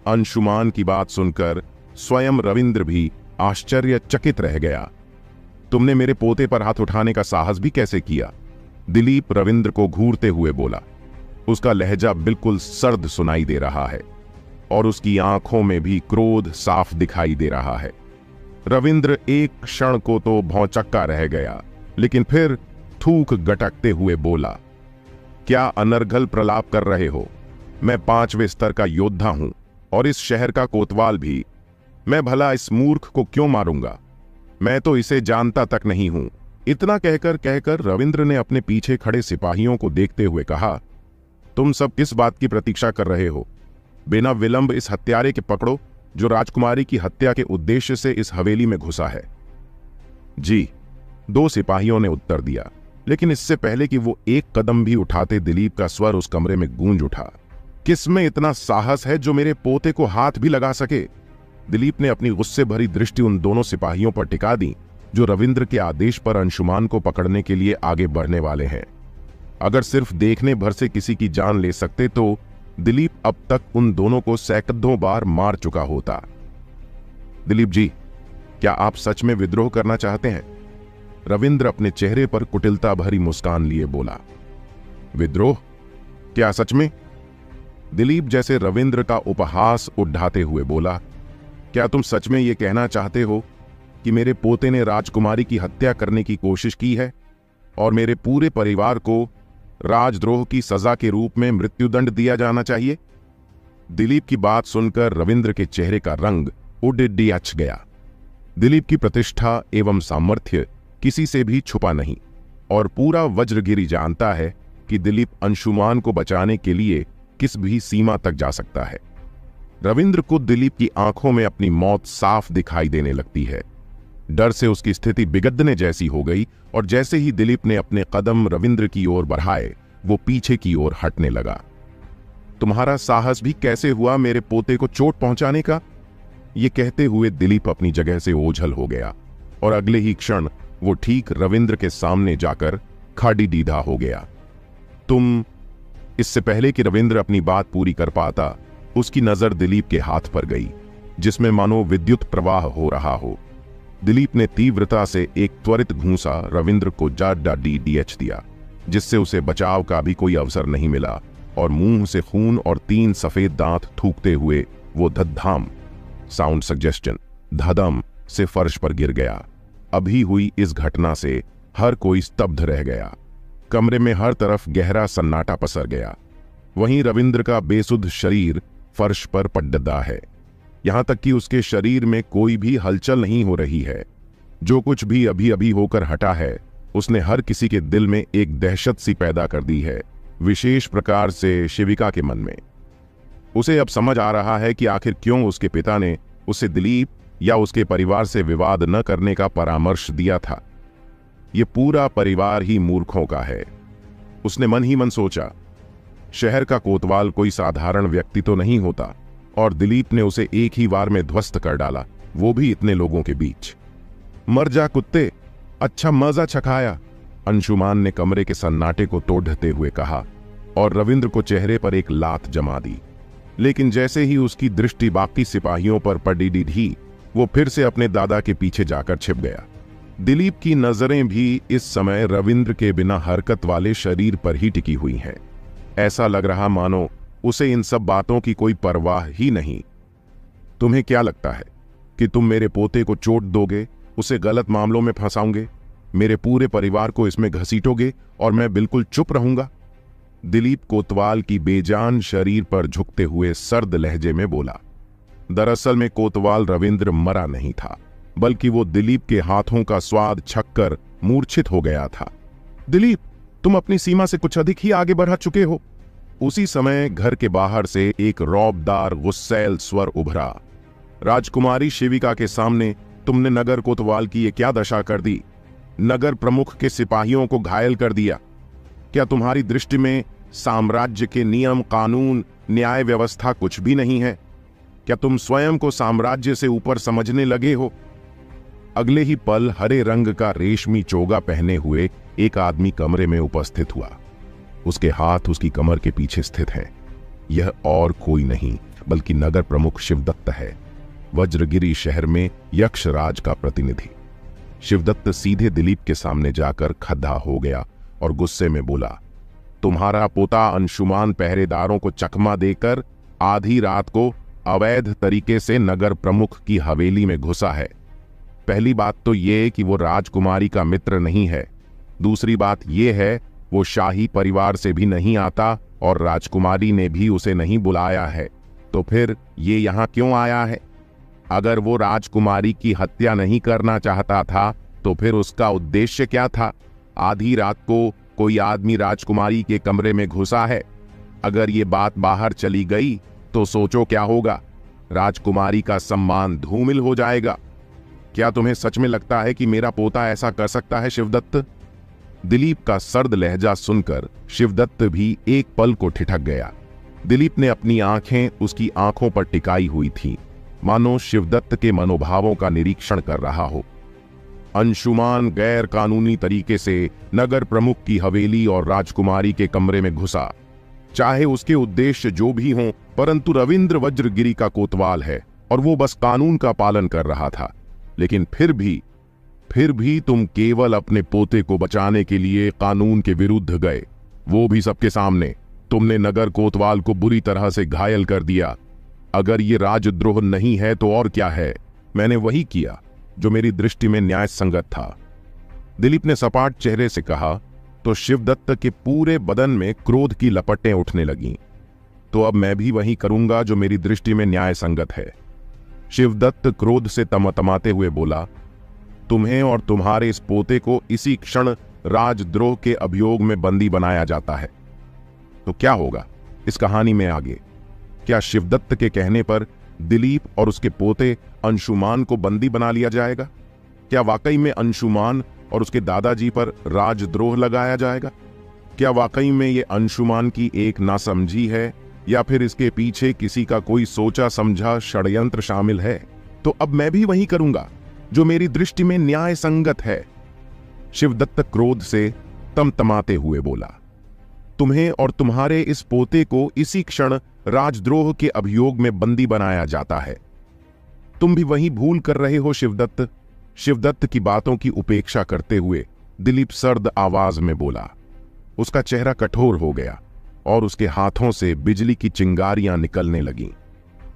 अंशुमान की बात सुनकर स्वयं रविंद्र भी आश्चर्यचकित रह गया। तुमने मेरे पोते पर हाथ उठाने का साहस भी कैसे किया? दिलीप रविंद्र को घूरते हुए बोला। उसका लहजा बिल्कुल सर्द सुनाई दे रहा है और उसकी आंखों में भी क्रोध साफ दिखाई दे रहा है। रविंद्र एक क्षण को तो भौंचक्का रह गया, लेकिन फिर थूक गटकते हुए बोला, क्या अनर्गल प्रलाप कर रहे हो? मैं 5वें स्तर का योद्धा हूं और इस शहर का कोतवाल भी। मैं भला इस मूर्ख को क्यों मारूंगा? मैं तो इसे जानता तक नहीं हूं। इतना कहकर रविंद्र ने अपने पीछे खड़े सिपाहियों को देखते हुए कहा, तुम सब किस बात की प्रतीक्षा कर रहे हो? बिना विलंब इस हत्यारे के पकड़ो जो राजकुमारी की हत्या के उद्देश्य से इस हवेली में घुसा है। जी, 2 सिपाहियों ने उत्तर दिया, लेकिन इससे पहले कि वो एक कदम भी उठाते दिलीप का स्वर उस कमरे में गूंज उठा। किसमें इतना साहस है जो मेरे पोते को हाथ भी लगा सके? दिलीप ने अपनी गुस्से भरी दृष्टि उन दोनों सिपाहियों पर टिका दी जो रविंद्र के आदेश पर अंशुमान को पकड़ने के लिए आगे बढ़ने वाले हैं। अगर सिर्फ देखने भर से किसी की जान ले सकते तो दिलीप अब तक उन दोनों को सैकड़ों बार मार चुका होता। दिलीप जी, क्या आप सच में विद्रोह करना चाहते हैं? रविंद्र अपने चेहरे पर कुटिलता भरी मुस्कान लिए बोला, विद्रोह? क्या सच में? दिलीप जैसे रविंद्र का उपहास उठाते हुए बोला, क्या तुम सच में यह कहना चाहते हो कि मेरे पोते ने राजकुमारी की हत्या करने की कोशिश की है और मेरे पूरे परिवार को राजद्रोह की सजा के रूप में मृत्युदंड दिया जाना चाहिए? दिलीप की बात सुनकर रविंद्र के चेहरे का रंग उड़िछ गया। दिलीप की प्रतिष्ठा एवं सामर्थ्य किसी से भी छुपा नहीं और पूरा वज्रगिरी जानता है कि दिलीप अंशुमान को बचाने के लिए किस भी सीमा तक जा सकता है। रविंद्र को दिलीप की आंखों में अपनी मौत साफ दिखाई देने लगती है। डर से उसकी स्थिति बिगड़ने जैसी हो गई और जैसे ही दिलीप ने अपने कदम रविंद्र की ओर बढ़ाए, वो पीछे की ओर हटने लगा। तुम्हारा साहस भी कैसे हुआ मेरे पोते को चोट पहुंचाने का? ये कहते हुए दिलीप अपनी जगह से ओझल हो गया और अगले ही क्षण वो ठीक रविंद्र के सामने जाकर खाड़ी-दीदा हो गया। तुम? इससे पहले कि रविंद्र अपनी बात पूरी कर पाता, उसकी नजर दिलीप के हाथ पर गई, जिसमें मानो विद्युत प्रवाह हो रहा हो। दिलीप ने तीव्रता से एक त्वरित घूंसा रविंद्र को डीएच दिया, जिससे उसे बचाव का भी कोई अवसर नहीं मिला और मुंह से खून और 3 सफेद दांत थूकते हुए वो धद्धाम साउंड सजेस्शन धदम से फर्श पर गिर गया। अभी हुई इस घटना से हर कोई स्तब्ध रह गया। कमरे में हर तरफ गहरा सन्नाटा पसर गया। वहीं रविंद्र का बेसुध शरीर फर्श पर पड्डा है, यहां तक कि उसके शरीर में कोई भी हलचल नहीं हो रही है। जो कुछ भी अभी अभी होकर हटा है, उसने हर किसी के दिल में एक दहशत सी पैदा कर दी है, विशेष प्रकार से शिविका के मन में। उसे अब समझ आ रहा है कि आखिर क्यों उसके पिता ने उसे दिलीप या उसके परिवार से विवाद न करने का परामर्श दिया था। ये पूरा परिवार ही मूर्खों का है। उसने मन ही मन सोचा, शहर का कोतवाल कोई साधारण व्यक्ति तो नहीं होता और दिलीप ने उसे एक ही वार में ध्वस्त कर डाला, वो भी इतने लोगों के बीच। मर जा कुत्ते, अच्छा मजा चखाया, अंशुमान ने कमरे के सन्नाटे को तोड़ते हुए कहा और रविंद्र को चेहरे पर एक लात जमा दी। लेकिन जैसे ही उसकी दृष्टि बाकी सिपाहियों पर पड़ी, वो फिर से अपने दादा के पीछे जाकर छिप गया। दिलीप की नजरें भी इस समय रविंद्र के बिना हरकत वाले शरीर पर ही टिकी हुई हैं। ऐसा लग रहा मानो उसे इन सब बातों की कोई परवाह ही नहीं। तुम्हें क्या लगता है कि तुम मेरे पोते को चोट दोगे, उसे गलत मामलों में फंसाओगे, मेरे पूरे परिवार को इसमें घसीटोगे और मैं बिल्कुल चुप रहूंगा? दिलीप कोतवाल की बेजान शरीर पर झुकते हुए सर्द लहजे में बोला। दरअसल में कोतवाल रविंद्र मरा नहीं था, बल्कि वो दिलीप के हाथों का स्वाद छककर मूर्छित हो गया था। दिलीप, तुम अपनी सीमा से कुछ अधिक ही आगे बढ़ा चुके हो। उसी समय घर के बाहर से एक रौबदार गुस्सैल स्वर उभरा। राजकुमारी शिविका के सामने तुमने नगर कोतवाल की ये क्या दशा कर दी? नगर प्रमुख के सिपाहियों को घायल कर दिया। क्या तुम्हारी दृष्टि में साम्राज्य के नियम, कानून, न्याय व्यवस्था कुछ भी नहीं है? क्या तुम स्वयं को साम्राज्य से ऊपर समझने लगे हो? अगले ही पल हरे रंग का रेशमी चोगा पहने हुए एक आदमी कमरे में उपस्थित हुआ। उसके हाथ उसकी कमर के पीछे स्थित हैं। यह और कोई नहीं बल्कि नगर प्रमुख शिवदत्त है, वज्रगिरी शहर में यक्षराज का प्रतिनिधि। शिवदत्त सीधे दिलीप के सामने जाकर खड़ा हो गया और गुस्से में बोला, तुम्हारा पोता अंशुमान पहरेदारों को चकमा देकर आधी रात को अवैध तरीके से नगर प्रमुख की हवेली में घुसा है। पहली बात तो यह कि वो राजकुमारी का मित्र नहीं है। दूसरी बात यह है वो शाही परिवार से भी नहीं आता और राजकुमारी ने भी उसे नहीं बुलाया है। तो फिर ये यहाँ क्यों आया है? अगर वो राजकुमारी की हत्या नहीं करना चाहता था तो फिर उसका उद्देश्य क्या था? आधी रात को कोई आदमी राजकुमारी के कमरे में घुसा है। अगर ये बात बाहर चली गई तो सोचो क्या होगा। राजकुमारी का सम्मान धूमिल हो जाएगा। क्या तुम्हें सच में लगता है कि मेरा पोता ऐसा कर सकता है शिवदत्त? दिलीप का सर्द लहजा सुनकर शिवदत्त भी एक पल को ठिठक गया। दिलीप ने अपनी आंखें उसकी आंखों पर टिकाई हुई थीं, मानो शिवदत्त के मनोभावों का निरीक्षण कर रहा हो। अंशुमान गैर कानूनी तरीके से नगर प्रमुख की हवेली और राजकुमारी के कमरे में घुसा। चाहे उसके उद्देश्य जो भी हों, परंतु रविंद्र वज्रगिरी का कोतवाल है और वो बस कानून का पालन कर रहा था। लेकिन फिर भी फिर भी तुम केवल अपने पोते को बचाने के लिए कानून के विरुद्ध गए, वो भी सबके सामने। तुमने नगर कोतवाल को बुरी तरह से घायल कर दिया। अगर ये राजद्रोह नहीं है तो और क्या है? मैंने वही किया जो मेरी दृष्टि में न्याय संगत था। दिलीप ने सपाट चेहरे से कहा तो शिवदत्त के पूरे बदन में क्रोध की लपटें उठने लगीं। तो अब मैं भी वही करूंगा जो मेरी दृष्टि में न्याय संगत है। शिवदत्त क्रोध से तमतमाते हुए बोला, तुम्हें और तुम्हारे इस पोते को इसी क्षण राजद्रोह के अभियोग में बंदी बनाया जाता है। तो क्या होगा इस कहानी में आगे? क्या शिवदत्त के कहने पर दिलीप और उसके पोते अंशुमान को बंदी बना लिया जाएगा? क्या वाकई में अंशुमान और उसके दादाजी पर राजद्रोह लगाया जाएगा? क्या वाकई में ये अंशुमान की एक नासमझी है या फिर इसके पीछे किसी का कोई सोचा समझा षड्यंत्र शामिल है? तो अब मैं भी वही करूंगा जो मेरी दृष्टि में न्याय संगत है। शिवदत्त क्रोध से तमतमाते हुए बोला, तुम्हें और तुम्हारे इस पोते को इसी क्षण राजद्रोह के अभियोग में बंदी बनाया जाता है। तुम भी वही भूल कर रहे हो शिवदत्त। शिवदत्त की बातों की उपेक्षा करते हुए दिलीप सर्द आवाज में बोला। उसका चेहरा कठोर हो गया और उसके हाथों से बिजली की चिंगारियां निकलने लगीं।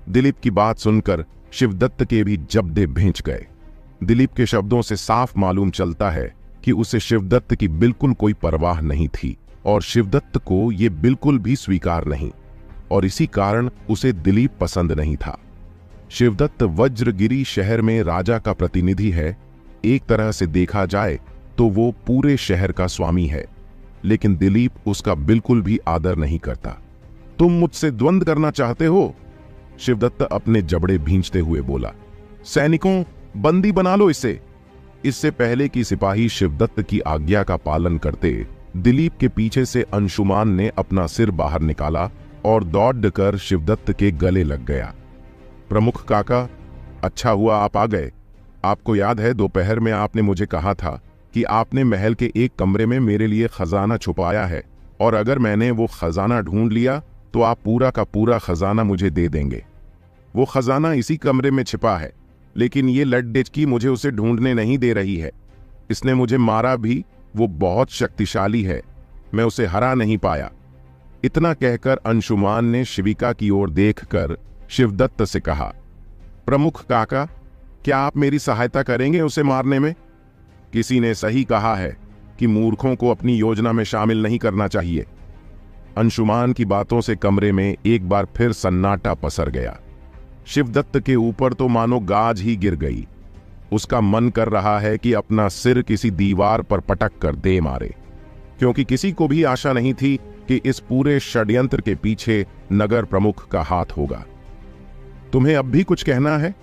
दिलीप की बात सुनकर शिवदत्त के भी जबड़े भींच गए। दिलीप के शब्दों से साफ मालूम चलता है कि उसे शिवदत्त की बिल्कुल कोई परवाह नहीं थी और शिवदत्त को यह बिल्कुल भी स्वीकार नहीं, और इसी कारण उसे दिलीप पसंद नहीं था। शिवदत्त वज्रगिरी शहर में राजा का प्रतिनिधि है। एक तरह से देखा जाए तो वो पूरे शहर का स्वामी है, लेकिन दिलीप उसका बिल्कुल भी आदर नहीं करता। तुम मुझसे द्वंद्व करना चाहते हो? शिवदत्त अपने जबड़े भींचते हुए बोला। सैनिकों, बंदी बना लो इसे। इससे पहले कि सिपाही शिवदत्त की आज्ञा का पालन करते, दिलीप के पीछे से अंशुमान ने अपना सिर बाहर निकाला और दौड़कर शिवदत्त के गले लग गया। प्रमुख काका, अच्छा हुआ आप आ गए। आपको याद है दोपहर में आपने मुझे कहा था कि आपने महल के एक कमरे में मेरे लिए खजाना छुपाया है, और अगर मैंने वो खजाना ढूंढ लिया तो आप पूरा का पूरा खजाना मुझे दे देंगे। वो खजाना इसी कमरे में छिपा है, लेकिन ये लड्डेचकी मुझे उसे ढूंढने नहीं दे रही है। इसने मुझे मारा भी, वो बहुत शक्तिशाली है, मैं उसे हरा नहीं पाया। इतना कहकर अंशुमान ने शिविका की ओर देखकर शिवदत्त से कहा, प्रमुख काका, क्या आप मेरी सहायता करेंगे उसे मारने में? किसी ने सही कहा है कि मूर्खों को अपनी योजना में शामिल नहीं करना चाहिए। अंशुमान की बातों से कमरे में एक बार फिर सन्नाटा पसर गया। शिवदत्त के ऊपर तो मानो गाज ही गिर गई। उसका मन कर रहा है कि अपना सिर किसी दीवार पर पटक कर दे मारे, क्योंकि किसी को भी आशा नहीं थी कि इस पूरे षड्यंत्र के पीछे नगर प्रमुख का हाथ होगा। तुम्हें अब भी कुछ कहना है?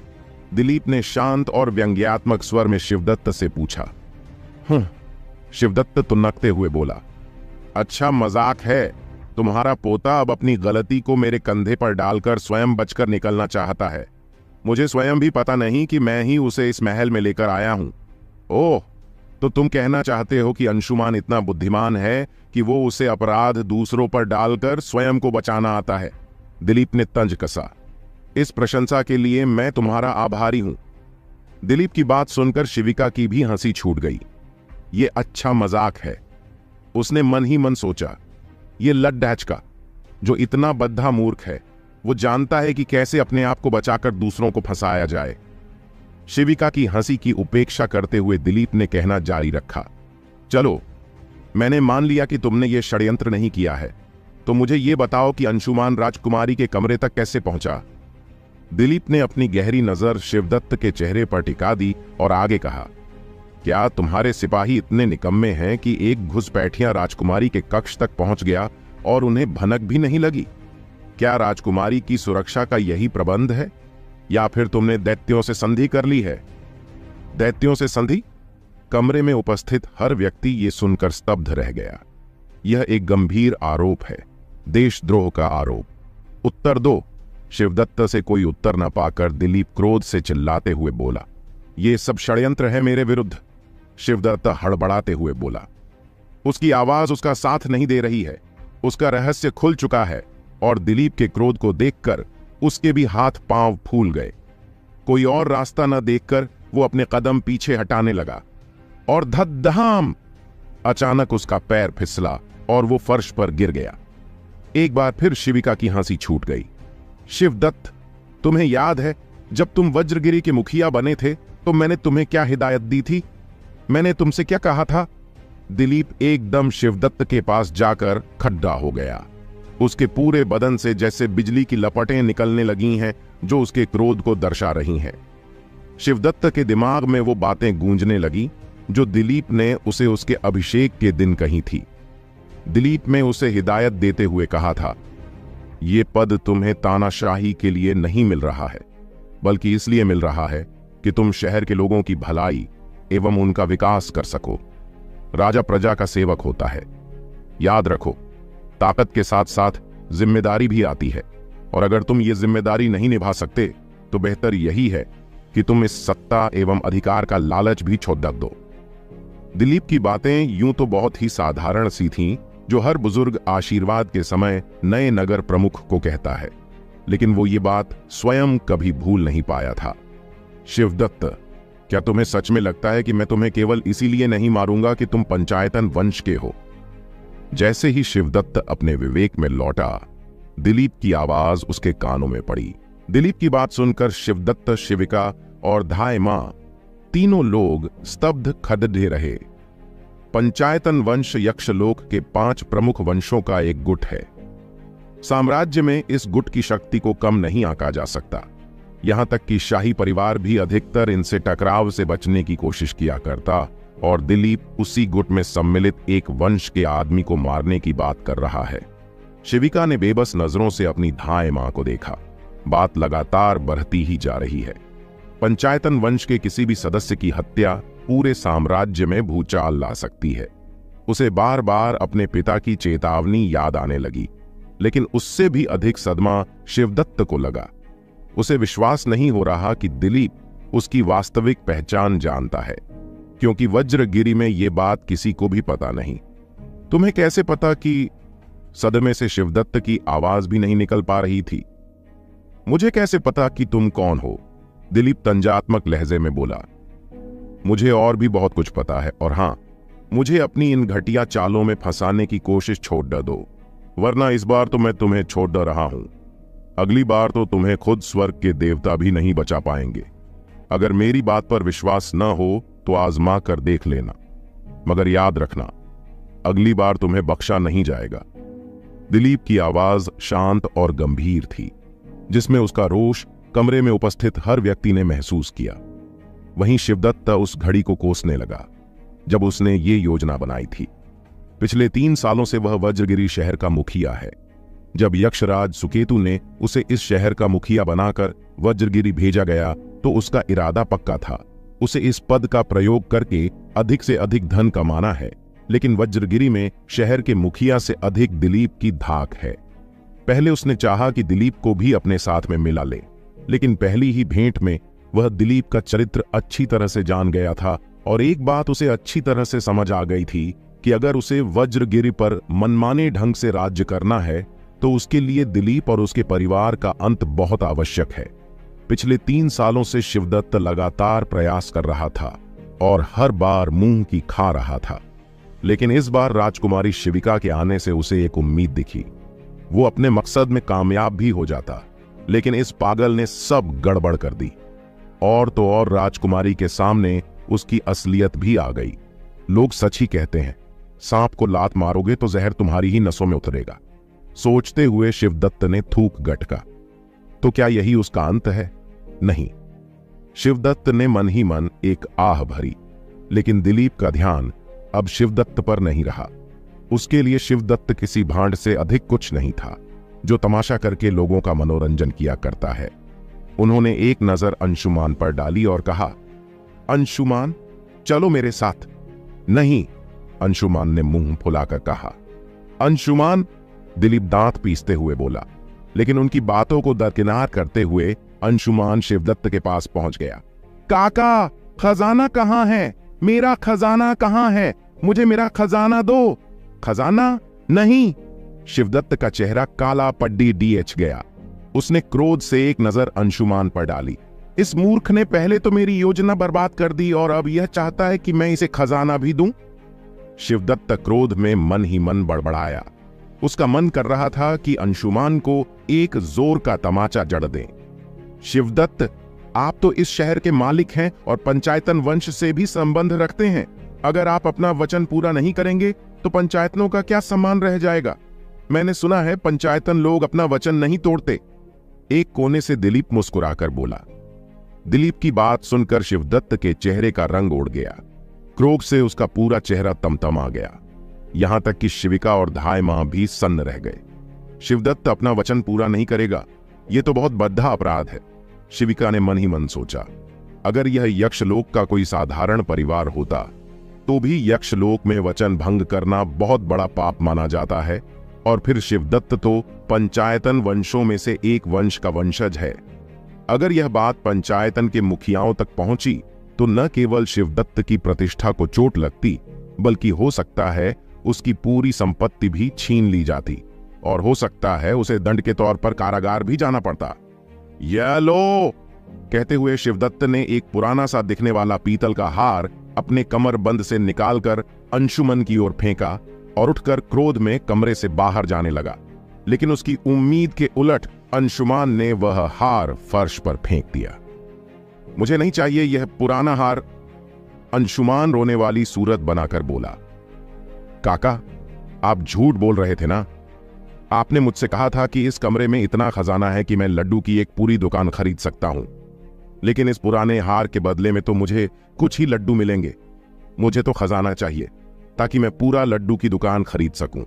दिलीप ने शांत और व्यंग्यात्मक स्वर में शिवदत्त से पूछा। शिवदत्त तुनकते हुए बोला, अच्छा मजाक है। तुम्हारा पोता अब अपनी गलती को मेरे कंधे पर डालकर स्वयं बचकर निकलना चाहता है। मुझे स्वयं भी पता नहीं कि मैं ही उसे इस महल में लेकर आया हूं। ओह, तो तुम कहना चाहते हो कि अंशुमान इतना बुद्धिमान है कि वो उसे अपराध दूसरों पर डालकर स्वयं को बचाना आता है? दिलीप ने तंज कसा। इस प्रशंसा के लिए मैं तुम्हारा आभारी हूं। दिलीप की बात सुनकर शिविका की भी हंसी छूट गई। ये अच्छा मजाक है, उसने मन ही मन सोचा। ये लड्डैच का, जो इतना बद्धा मूर्ख है, वो जानता है कि कैसे अपने आप को बचाकर दूसरों को फंसाया जाए। शिविका की हंसी की उपेक्षा करते हुए दिलीप ने कहना जारी रखा, चलो, मैंने मान लिया कि तुमने ये षड्यंत्र नहीं किया है, तो मुझे ये बताओ कि अंशुमान राजकुमारी के कमरे तक कैसे पहुंचा? दिलीप ने अपनी गहरी नजर शिवदत्त के चेहरे पर टिका दी और आगे कहा, क्या तुम्हारे सिपाही इतने निकम्मे हैं कि एक घुसपैठिया राजकुमारी के कक्ष तक पहुंच गया और उन्हें भनक भी नहीं लगी? क्या राजकुमारी की सुरक्षा का यही प्रबंध है, या फिर तुमने दैत्यों से संधि कर ली है? दैत्यों से संधि? कमरे में उपस्थित हर व्यक्ति ये सुनकर स्तब्ध रह गया। यह एक गंभीर आरोप है, देशद्रोह का आरोप। उत्तर दो। शिवदत्त से कोई उत्तर न पाकर दिलीप क्रोध से चिल्लाते हुए बोला, ये सब षड्यंत्र है मेरे विरुद्ध। शिवदत्त हड़बड़ाते हुए बोला। उसकी आवाज उसका साथ नहीं दे रही है। उसका रहस्य खुल चुका है, और दिलीप के क्रोध को देखकर उसके भी हाथ पांव फूल गए। कोई और रास्ता न देखकर वो अपने कदम पीछे हटाने लगा और धद्धाम, अचानक उसका पैर फिसला और वो फर्श पर गिर गया। एक बार फिर शिविका की हंसी छूट गई। शिवदत्त, तुम्हें याद है जब तुम वज्रगिरी के मुखिया बने थे तो मैंने तुम्हें क्या हिदायत दी थी? मैंने तुमसे क्या कहा था? दिलीप एकदम शिवदत्त के पास जाकर खड्डा हो गया। उसके पूरे बदन से जैसे बिजली की लपटें निकलने लगी हैं जो उसके क्रोध को दर्शा रही हैं। शिवदत्त के दिमाग में वो बातें गूंजने लगी जो दिलीप ने उसे उसके अभिषेक के दिन कही थी। दिलीप ने उसे हिदायत देते हुए कहा था, ये पद तुम्हें तानाशाही के लिए नहीं मिल रहा है, बल्कि इसलिए मिल रहा है कि तुम शहर के लोगों की भलाई एवं उनका विकास कर सको। राजा प्रजा का सेवक होता है। याद रखो, ताकत के साथ साथ जिम्मेदारी भी आती है, और अगर तुम ये जिम्मेदारी नहीं निभा सकते तो बेहतर यही है कि तुम इस सत्ता एवं अधिकार का लालच भी छोड़ दो। दिलीप की बातें यूं तो बहुत ही साधारण सी थीं, जो हर बुजुर्ग आशीर्वाद के समय नए नगर प्रमुख को कहता है, लेकिन वो ये बात स्वयं कभी भूल नहीं पाया था। शिवदत्त, क्या तुम्हें सच में लगता है कि मैं तुम्हें केवल इसीलिए नहीं मारूंगा कि तुम पंचायतन वंश के हो? जैसे ही शिवदत्त अपने विवेक में लौटा, दिलीप की आवाज उसके कानों में पड़ी। दिलीप की बात सुनकर शिवदत्त, शिविका और धाय मां तीनों लोग स्तब्ध खड़े रहे। पंचायतन वंश यक्षलोक के 5 प्रमुख वंशों का एक गुट है। साम्राज्य में इस गुट की शक्ति को कम नहीं आंका जा सकता। यहां तक कि शाही परिवार भी अधिकतर इनसे टकराव से बचने की कोशिश किया करता, और दिलीप उसी गुट में सम्मिलित एक वंश के आदमी को मारने की बात कर रहा है। शिविका ने बेबस नजरों से अपनी धाय मां को देखा। बात लगातार बढ़ती ही जा रही है। पंचायतन वंश के किसी भी सदस्य की हत्या पूरे साम्राज्य में भूचाल ला सकती है। उसे बार बार अपने पिता की चेतावनी याद आने लगी, लेकिन उससे भी अधिक सदमा शिवदत्त को लगा। उसे विश्वास नहीं हो रहा कि दिलीप उसकी वास्तविक पहचान जानता है, क्योंकि वज्रगिरी में यह बात किसी को भी पता नहीं। तुम्हें कैसे पता कि सदमे से शिवदत्त की आवाज भी नहीं निकल पा रही थी? मुझे कैसे पता कि तुम कौन हो? दिलीप तंजात्मक लहजे में बोला। मुझे और भी बहुत कुछ पता है, और हां, मुझे अपनी इन घटिया चालों में फंसाने की कोशिश छोड़ दो, वरना इस बार तो मैं तुम्हें छोड़ रहा हूं। अगली बार तो तुम्हें खुद स्वर्ग के देवता भी नहीं बचा पाएंगे। अगर मेरी बात पर विश्वास न हो तो आजमा कर देख लेना, मगर याद रखना, अगली बार तुम्हें बख्शा नहीं जाएगा। दिलीप की आवाज शांत और गंभीर थी, जिसमें उसका रोष कमरे में उपस्थित हर व्यक्ति ने महसूस किया। वहीं शिवदत्त उस घड़ी को कोसने लगा जब उसने ये योजना बनाई थी। पिछले 3 सालों से वह वज्रगिरी शहर का मुखिया है। जब यक्षराज सुकेतु ने उसे इस शहर का मुखिया बनाकर वज्रगिरी भेजा गया तो उसका इरादा पक्का था। उसे इस पद का प्रयोग करके अधिक से अधिक धन कमाना है, लेकिन वज्रगिरी में शहर के मुखिया से अधिक दिलीप की धाक है। पहले उसने चाहा कि दिलीप को भी अपने साथ में मिला ले, लेकिन पहली ही भेंट में वह दिलीप का चरित्र अच्छी तरह से जान गया था, और एक बात उसे अच्छी तरह से समझ आ गई थी कि अगर उसे वज्रगिरी पर मनमाने ढंग से राज्य करना है तो उसके लिए दिलीप और उसके परिवार का अंत बहुत आवश्यक है। पिछले 3 सालों से शिवदत्त लगातार प्रयास कर रहा था और हर बार मुंह की खा रहा था, लेकिन इस बार राजकुमारी शिविका के आने से उसे एक उम्मीद दिखी। वो अपने मकसद में कामयाब भी हो जाता, लेकिन इस पागल ने सब गड़बड़ कर दी। और तो और राजकुमारी के सामने उसकी असलियत भी आ गई। लोग सच ही कहते हैं, सांप को लात मारोगे तो जहर तुम्हारी ही नसों में उतरेगा। सोचते हुए शिवदत्त ने थूक गटका। तो क्या यही उसका अंत है? नहीं। शिवदत्त ने मन ही मन एक आह भरी, लेकिन दिलीप का ध्यान अब शिवदत्त पर नहीं रहा। उसके लिए शिवदत्त किसी भांड से अधिक कुछ नहीं था, जो तमाशा करके लोगों का मनोरंजन किया करता है। उन्होंने एक नजर अंशुमान पर डाली और कहा, अंशुमान, चलो मेरे साथ। नहीं, अंशुमान ने मुंह फुलाकर कहा। अंशुमान, दिलीप दांत पीसते हुए बोला, लेकिन उनकी बातों को दरकिनार करते हुए अंशुमान शिवदत्त के पास पहुंच गया। काका, खजाना कहां है? मेरा खजाना कहां है? मुझे मेरा खजाना दो। खजाना? नहीं। शिवदत्त का चेहरा काला पड्डी डीएच गया। उसने क्रोध से एक नजर अंशुमान पर डाली। इस मूर्ख ने पहले तो मेरी योजना बर्बाद कर दी और अब यह चाहता है कि मैं इसे खजाना भी दूं। शिवदत्त क्रोध में मन ही मन बड़बड़ाया। उसका मन कर रहा था कि अंशुमान को एक जोर का तमाचा जड़ दें। शिवदत्त, आप तो इस शहर के मालिक हैं और पंचायतन वंश से भी संबंध रखते हैं। अगर आप अपना वचन पूरा नहीं करेंगे तो पंचायतनों का क्या सम्मान रह जाएगा? मैंने सुना है पंचायतन लोग अपना वचन नहीं तोड़ते। एक कोने से दिलीप मुस्कुराकर बोला। दिलीप की बात सुनकर शिवदत्त के चेहरे का रंग उड़ गया। क्रोध से उसका पूरा चेहरा तमतमा गया। यहां तक कि शिविका और धाय मां भी सन्न रह गए। शिवदत्त अपना वचन पूरा नहीं करेगा, यह तो बहुत बद्धा अपराध है। शिविका ने मन ही मन सोचा, अगर यह यक्षलोक का कोई साधारण परिवार होता तो भी यक्षलोक में वचन भंग करना बहुत बड़ा पाप माना जाता है। और फिर शिवदत्त तो पंचायतन वंशों में से एक वंश का वंशज है। अगर यह बात पंचायतन के मुखियाओं तक पहुंची तो न केवल शिवदत्त की प्रतिष्ठा को चोट लगती, बल्कि हो सकता है उसकी पूरी संपत्ति भी छीन ली जाती और हो सकता है उसे दंड के तौर पर कारागार भी जाना पड़ता। यह लो, कहते हुए शिवदत्त ने एक पुराना सा दिखने वाला पीतल का हार अपने कमरबंद से निकालकर अंशुमन की ओर फेंका और उठकर क्रोध में कमरे से बाहर जाने लगा। लेकिन उसकी उम्मीद के उलट अंशुमान ने वह हार फर्श पर फेंक दिया। मुझे नहीं चाहिए यह पुराना हार, अंशुमान रोने वाली सूरत बनाकर बोला। काका, आप झूठ बोल रहे थे ना? आपने मुझसे कहा था कि इस कमरे में इतना खजाना है कि मैं लड्डू की एक पूरी दुकान खरीद सकता हूं। लेकिन इस पुराने हार के बदले में तो मुझे कुछ ही लड्डू मिलेंगे। मुझे तो खजाना चाहिए ताकि मैं पूरा लड्डू की दुकान खरीद सकूं।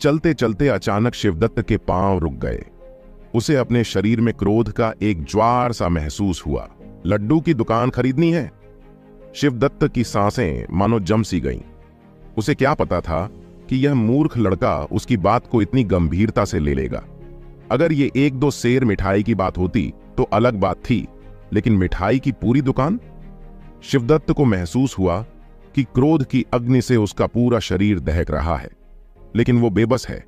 चलते चलते अचानक शिवदत्त के पांव रुक गए। उसे अपने शरीर में क्रोध का एक ज्वार सा महसूस हुआ। लड्डू की दुकान खरीदनी है? शिवदत्त की सांसें मानो जम सी गईं। उसे क्या पता था कि यह मूर्ख लड़का उसकी बात को इतनी गंभीरता से ले लेगा। अगर ये एक दो सेर मिठाई की बात होती तो अलग बात थी, लेकिन मिठाई की पूरी दुकान? शिवदत्त को महसूस हुआ कि क्रोध की अग्नि से उसका पूरा शरीर दहक रहा है, लेकिन वो बेबस है।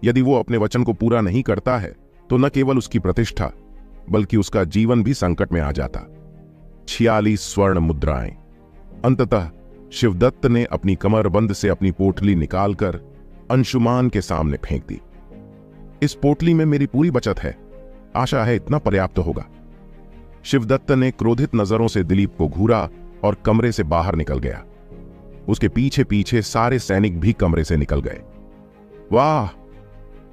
यदि वो अपने वचन को पूरा नहीं करता है तो न केवल उसकी प्रतिष्ठा बल्कि उसका जीवन भी संकट में आ जाता। 46 स्वर्ण मुद्राएं। अंततः शिवदत्त ने अपनी कमरबंद से अपनी पोटली निकालकर अंशुमान के सामने फेंक दी। इस पोटली में मेरी पूरी बचत है, आशा है इतना पर्याप्त होगा। शिवदत्त ने क्रोधित नजरों से दिलीप को घूरा और कमरे से बाहर निकल गया। उसके पीछे पीछे सारे सैनिक भी कमरे से निकल गए। वाह,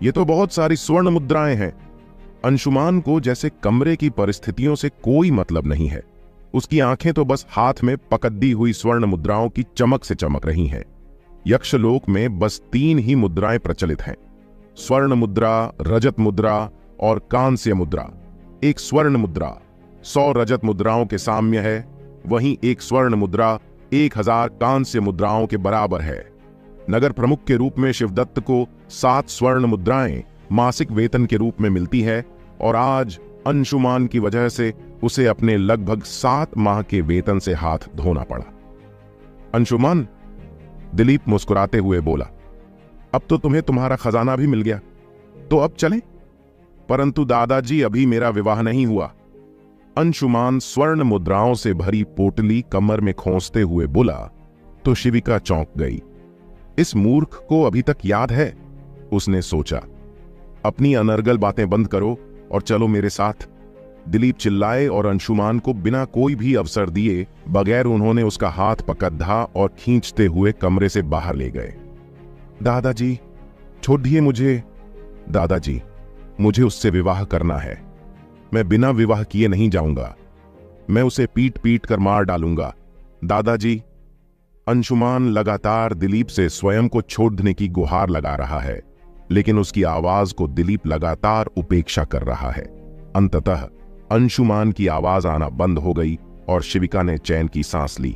ये तो बहुत सारी स्वर्ण मुद्राएं हैं। अंशुमान को जैसे कमरे की परिस्थितियों से कोई मतलब नहीं है। उसकी आंखें तो बस हाथ में पकड़ी हुई स्वर्ण मुद्राओं की चमक से चमक रही हैं। यक्षलोक में बस 3 ही मुद्राएं प्रचलित हैं, स्वर्ण मुद्रा, रजत मुद्रा और कांस्य मुद्रा। एक स्वर्ण मुद्रा 100 रजत मुद्राओं के साम्य है, वहीं एक स्वर्ण मुद्रा 1000 कांस्य मुद्राओं के बराबर है। नगर प्रमुख के रूप में शिवदत्त को 7 स्वर्ण मुद्राएं मासिक वेतन के रूप में मिलती है और आज अंशुमान की वजह से उसे अपने लगभग 7 माह के वेतन से हाथ धोना पड़ा। अंशुमान, दिलीप मुस्कुराते हुए बोला, अब तो तुम्हें तुम्हारा खजाना भी मिल गया, तो अब चलें? परंतु दादाजी, अभी मेरा विवाह नहीं हुआ। अंशुमान स्वर्ण मुद्राओं से भरी पोटली कमर में खोंसते हुए बोला तो शिविका चौंक गई। इस मूर्ख को अभी तक याद है, उसने सोचा। अपनी अनर्गल बातें बंद करो और चलो मेरे साथ, दिलीप चिल्लाए और अंशुमान को बिना कोई भी अवसर दिए बगैर उन्होंने उसका हाथ पकड़ा और खींचते हुए कमरे से बाहर ले गए। दादाजी, छोड़ दिए मुझे। दादाजी, मुझे उससे विवाह करना है। मैं बिना विवाह किए नहीं जाऊंगा। मैं उसे पीट पीट कर मार डालूंगा। दादाजी। अंशुमान लगातार दिलीप से स्वयं को छोड़ने की गुहार लगा रहा है, लेकिन उसकी आवाज को दिलीप लगातार उपेक्षा कर रहा है। अंततः अंशुमान की आवाज आना बंद हो गई और शिविका ने चैन की सांस ली।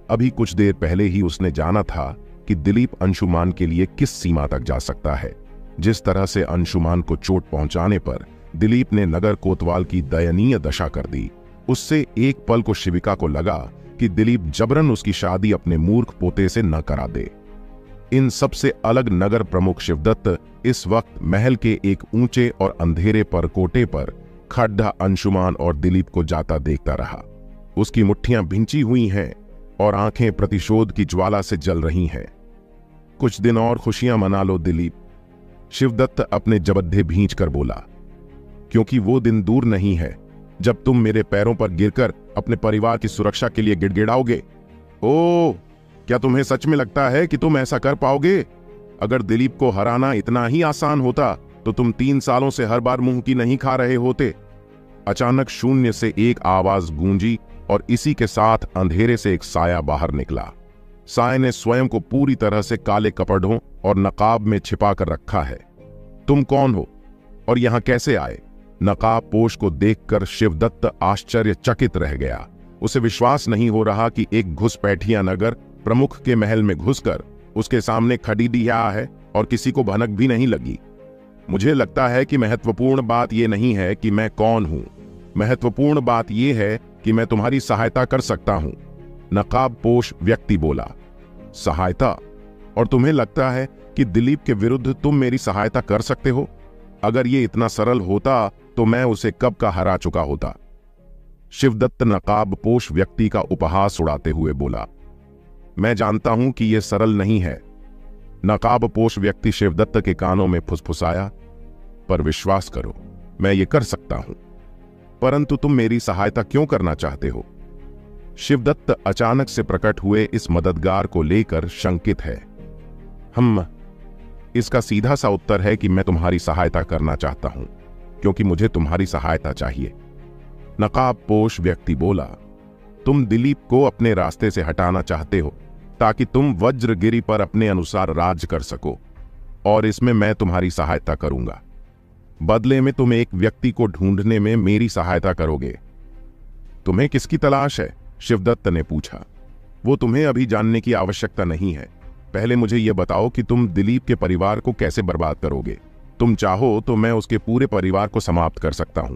अभी कुछ देर पहले ही उसने जाना था कि दिलीप अंशुमान के लिए किस सीमा तक जा सकता है। जिस तरह से अंशुमान को चोट पहुंचाने पर दिलीप ने नगर कोतवाल की दयनीय दशा कर दी, उससे एक पल को शिविका को लगा कि दिलीप जबरन उसकी शादी अपने मूर्ख पोते से न करा दे। इन सबसे अलग नगर प्रमुख शिवदत्त इस वक्त महल के एक ऊंचे और अंधेरे परकोटे पर खड्डा अंशुमान और दिलीप को जाता देखता रहा। उसकी मुट्ठियां भिंची हुई हैं और आंखें प्रतिशोध की ज्वाला से जल रही हैं। कुछ दिन और खुशियां मना लो दिलीप, शिवदत्त अपने जबड्डे भींच कर बोला, क्योंकि वो दिन दूर नहीं है जब तुम मेरे पैरों पर गिरकर अपने परिवार की सुरक्षा के लिए गिड़गिड़ाओगे। ओ, क्या तुम्हें सच में लगता है कि तुम ऐसा कर पाओगे? अगर दिलीप को हराना इतना ही आसान होता तो तुम 3 सालों से हर बार मुंह की नहीं खा रहे होते। अचानक शून्य से एक आवाज गूंजी और इसी के साथ अंधेरे से एक साया बाहर निकला। साये ने स्वयं को पूरी तरह से काले कपड़ों और नकाब में छिपा कर रखा है। तुम कौन हो और यहां कैसे आए? नकाब पोश को देखकर शिवदत्त आश्चर्यचकित रह गया। उसे विश्वास नहीं हो रहा कि एक घुसपैठिया नगर प्रमुख के महल में घुसकर उसके सामने खड़ी दिया है और किसी को भनक भी नहीं लगी। मुझे लगता है कि महत्वपूर्ण बात यह नहीं है कि मैं कौन हूं, महत्वपूर्ण बात यह है कि मैं तुम्हारी सहायता कर सकता हूं, नकाब पोश व्यक्ति बोला। सहायता? और तुम्हें लगता है कि दिलीप के विरुद्ध तुम मेरी सहायता कर सकते हो? अगर ये इतना सरल होता तो मैं उसे कब का हरा चुका होता। शिवदत्त नकाब पोश व्यक्ति का उपहास उड़ाते हुए बोला। मैं जानता हूं कि यह सरल नहीं है, नकाब पोश व्यक्ति शिवदत्त के कानों में फुसफुसाया, पर विश्वास करो मैं ये कर सकता हूं। परंतु तुम मेरी सहायता क्यों करना चाहते हो? शिवदत्त अचानक से प्रकट हुए इस मददगार को लेकर शंकित है। इसका सीधा सा उत्तर है कि मैं तुम्हारी सहायता करना चाहता हूं क्योंकि मुझे तुम्हारी सहायता चाहिए, नकाब पोश व्यक्ति बोला। तुम दिलीप को अपने रास्ते से हटाना चाहते हो ताकि तुम वज्रगिरी पर अपने अनुसार राज कर सको, और इसमें मैं तुम्हारी सहायता करूंगा। बदले में तुम एक व्यक्ति को ढूंढने में मेरी सहायता करोगे। तुम्हें किसकी तलाश है? शिवदत्त ने पूछा। वो तुम्हें अभी जानने की आवश्यकता नहीं है। पहले मुझे यह बताओ कि तुम दिलीप के परिवार को कैसे बर्बाद करोगे। तुम चाहो तो मैं उसके पूरे परिवार को समाप्त कर सकता हूं,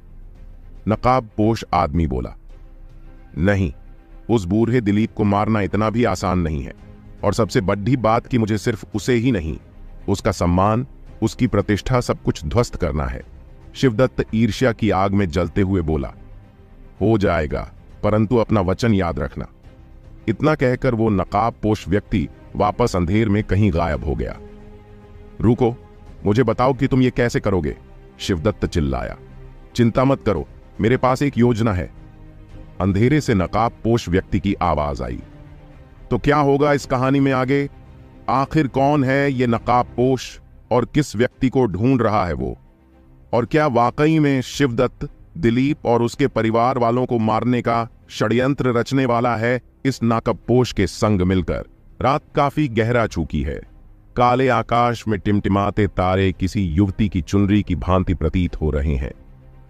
नकाब पोश आदमी बोला। नहीं, उस बूढ़े दिलीप को मारना इतना भी आसान नहीं है, और सबसे बड़ी बात कि मुझे सिर्फ उसे ही नहीं, उसका सम्मान, उसकी प्रतिष्ठा, सब कुछ ध्वस्त करना है। शिवदत्त ईर्ष्या की आग में जलते हुए बोला। हो जाएगा, परंतु अपना वचन याद रखना। इतना कहकर वो नकाब पोश व्यक्ति वापस अंधेर में कहीं गायब हो गया। रुको, मुझे बताओ कि तुम ये कैसे करोगे, शिवदत्त चिल्लाया। चिंता मत करो, मेरे पास एक योजना है। अंधेरे से नकाब पोश व्यक्ति की आवाज आई। तो क्या होगा इस कहानी में आगे? आखिर कौन है ये नकाब पोश और किस व्यक्ति को ढूंढ रहा है वो? और क्या वाकई में शिवदत्त दिलीप और उसके परिवार वालों को मारने का षड्यंत्र रचने वाला है इस नाकबपोश के संग मिलकर? रात काफी गहरा चुकी है। काले आकाश में टिमटिमाते तारे किसी युवती की चुनरी की भांति प्रतीत हो रहे हैं।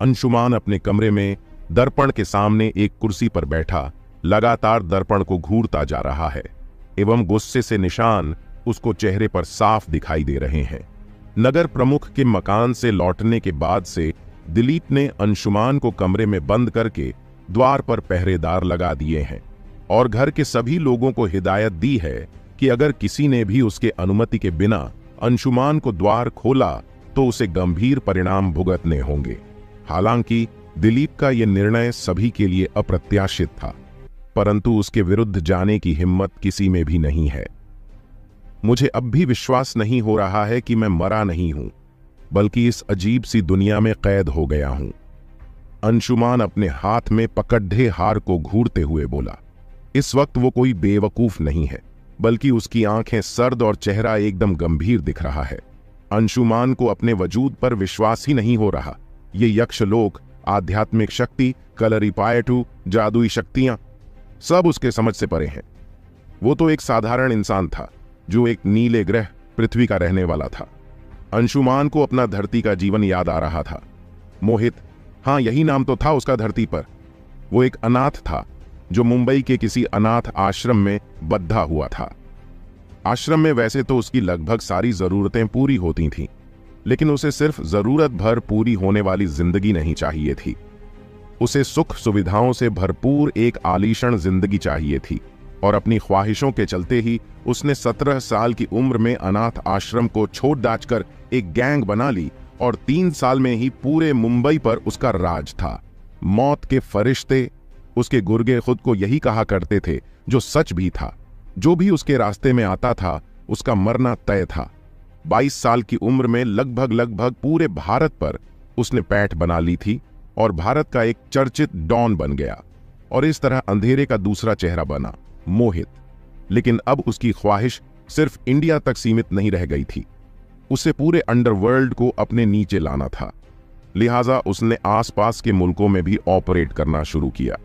अंशुमान अपने कमरे में दर्पण के सामने एक कुर्सी पर बैठा लगातार दर्पण को घूरता जा रहा है एवं गुस्से से निशान उसको चेहरे पर साफ दिखाई दे रहे हैं। नगर प्रमुख के मकान से लौटने के बाद से दिलीप ने अंशुमान को कमरे में बंद करके द्वार पर पहरेदार लगा दिए हैं और घर के सभी लोगों को हिदायत दी है कि अगर किसी ने भी उसके अनुमति के बिना अंशुमान को द्वार खोला तो उसे गंभीर परिणाम भुगतने होंगे। हालांकि दिलीप का यह निर्णय सभी के लिए अप्रत्याशित था, परंतु उसके विरुद्ध जाने की हिम्मत किसी में भी नहीं है। मुझे अब भी विश्वास नहीं हो रहा है कि मैं मरा नहीं हूं, बल्कि इस अजीब सी दुनिया में कैद हो गया हूं, अंशुमान अपने हाथ में पकड़े हार को घूरते हुए बोला। इस वक्त वो कोई बेवकूफ नहीं है, बल्कि उसकी आंखें सर्द और चेहरा एकदम गंभीर दिख रहा है। अंशुमान को अपने वजूद पर विश्वास ही नहीं हो रहा। ये यक्षलोक, आध्यात्मिक शक्ति, कलरीपायटू, जादुई शक्तियां सब उसके समझ से परे हैं। वो तो एक साधारण इंसान था जो एक नीले ग्रह पृथ्वी का रहने वाला था। अंशुमान को अपना धरती का जीवन याद आ रहा था। मोहित, हाँ यही नाम तो था उसका धरती पर। वो एक अनाथ था जो मुंबई के किसी अनाथ आश्रम में बद्धा हुआ था। आश्रम में वैसे तो उसकी लगभग सारी जरूरतें पूरी होती थीं, लेकिन उसे सिर्फ जरूरत भर पूरी होने वाली जिंदगी नहीं चाहिए थी। उसे सुख सुविधाओं से भरपूर एक आलीशान जिंदगी चाहिए थी, और अपनी ख्वाहिशों के चलते ही उसने 17 साल की उम्र में अनाथ आश्रम को छोड़ दाचकर एक गैंग बना ली और 3 साल में ही पूरे मुंबई पर उसका राज था। मौत के फरिश्ते, उसके गुर्गे खुद को यही कहा करते थे, जो सच भी था। जो भी उसके रास्ते में आता था उसका मरना तय था। 22 साल की उम्र में लगभग पूरे भारत पर उसने पैठ बना ली थी और भारत का एक चर्चित डॉन बन गया। और इस तरह अंधेरे का दूसरा चेहरा बना, मोहित। लेकिन अब उसकी ख्वाहिश सिर्फ इंडिया तक सीमित नहीं रह गई थी, उसे पूरे अंडरवर्ल्ड को अपने नीचे लाना था। लिहाजा उसने आसपास के मुल्कों में भी ऑपरेट करना शुरू किया।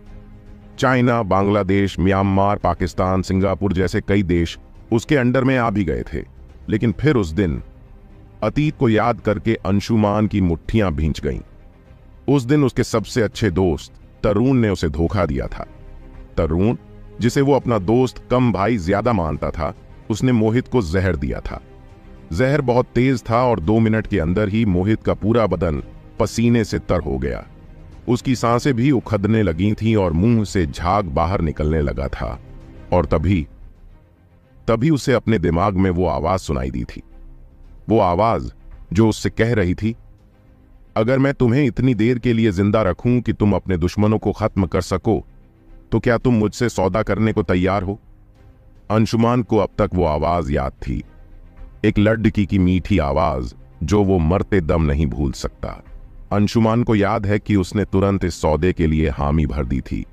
China, Bangladesh, Myanmar, Pakistan, Singapore जैसे कई देश उसके अंडर में आ भी गए थे। लेकिन फिर उस दिन अतीत को याद करके अंशुमान की मुट्ठियां भींच गईं। उस दिन उसके सबसे अच्छे दोस्त तरुण ने उसे धोखा दिया था। तरुण, जिसे वो अपना दोस्त कम भाई ज्यादा मानता था, उसने मोहित को जहर दिया था। जहर बहुत तेज था और 2 मिनट के अंदर ही मोहित का पूरा बदन पसीने से तर हो गया। उसकी सांसें भी उखड़ने लगी थीं और मुंह से झाग बाहर निकलने लगा था। और तभी उसे अपने दिमाग में वो आवाज सुनाई दी थी। वो आवाज जो उससे कह रही थी, अगर मैं तुम्हें इतनी देर के लिए जिंदा रखूं कि तुम अपने दुश्मनों को खत्म कर सको, तो क्या तुम मुझसे सौदा करने को तैयार हो? अंशुमान को अब तक वो आवाज याद थी, एक लड़की की मीठी आवाज जो वो मरते दम नहीं भूल सकता। अंशुमान को याद है कि उसने तुरंत इस सौदे के लिए हामी भर दी थी।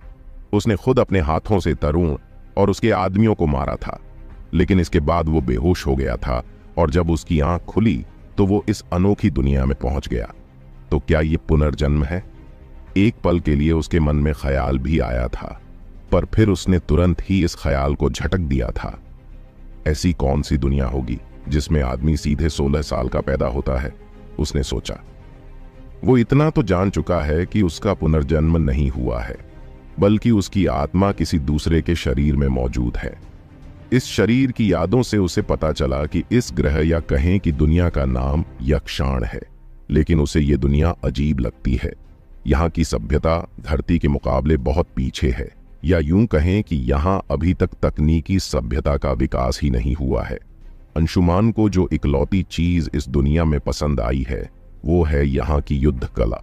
उसने खुद अपने हाथों से तरुण और उसके आदमियों को मारा था। लेकिन इसके बाद वो बेहोश हो गया था और जब उसकी आंख खुली तो वो इस अनोखी दुनिया में पहुंच गया। तो क्या ये पुनर्जन्म है? एक पल के लिए उसके मन में ख्याल भी आया था, पर फिर उसने तुरंत ही इस ख्याल को झटक दिया था। ऐसी कौन सी दुनिया होगी जिसमें आदमी सीधे 16 साल का पैदा होता है? उसने सोचा। वो इतना तो जान चुका है कि उसका पुनर्जन्म नहीं हुआ है, बल्कि उसकी आत्मा किसी दूसरे के शरीर में मौजूद है। इस शरीर की यादों से उसे पता चला कि इस ग्रह या कहें कि दुनिया का नाम यक्षाण है। लेकिन उसे ये दुनिया अजीब लगती है। यहाँ की सभ्यता धरती के मुकाबले बहुत पीछे है, या यूं कहें कि यहाँ अभी तक तकनीकी सभ्यता का विकास ही नहीं हुआ है। अंशुमान को जो इकलौती चीज इस दुनिया में पसंद आई है वो है यहाँ की युद्ध कला।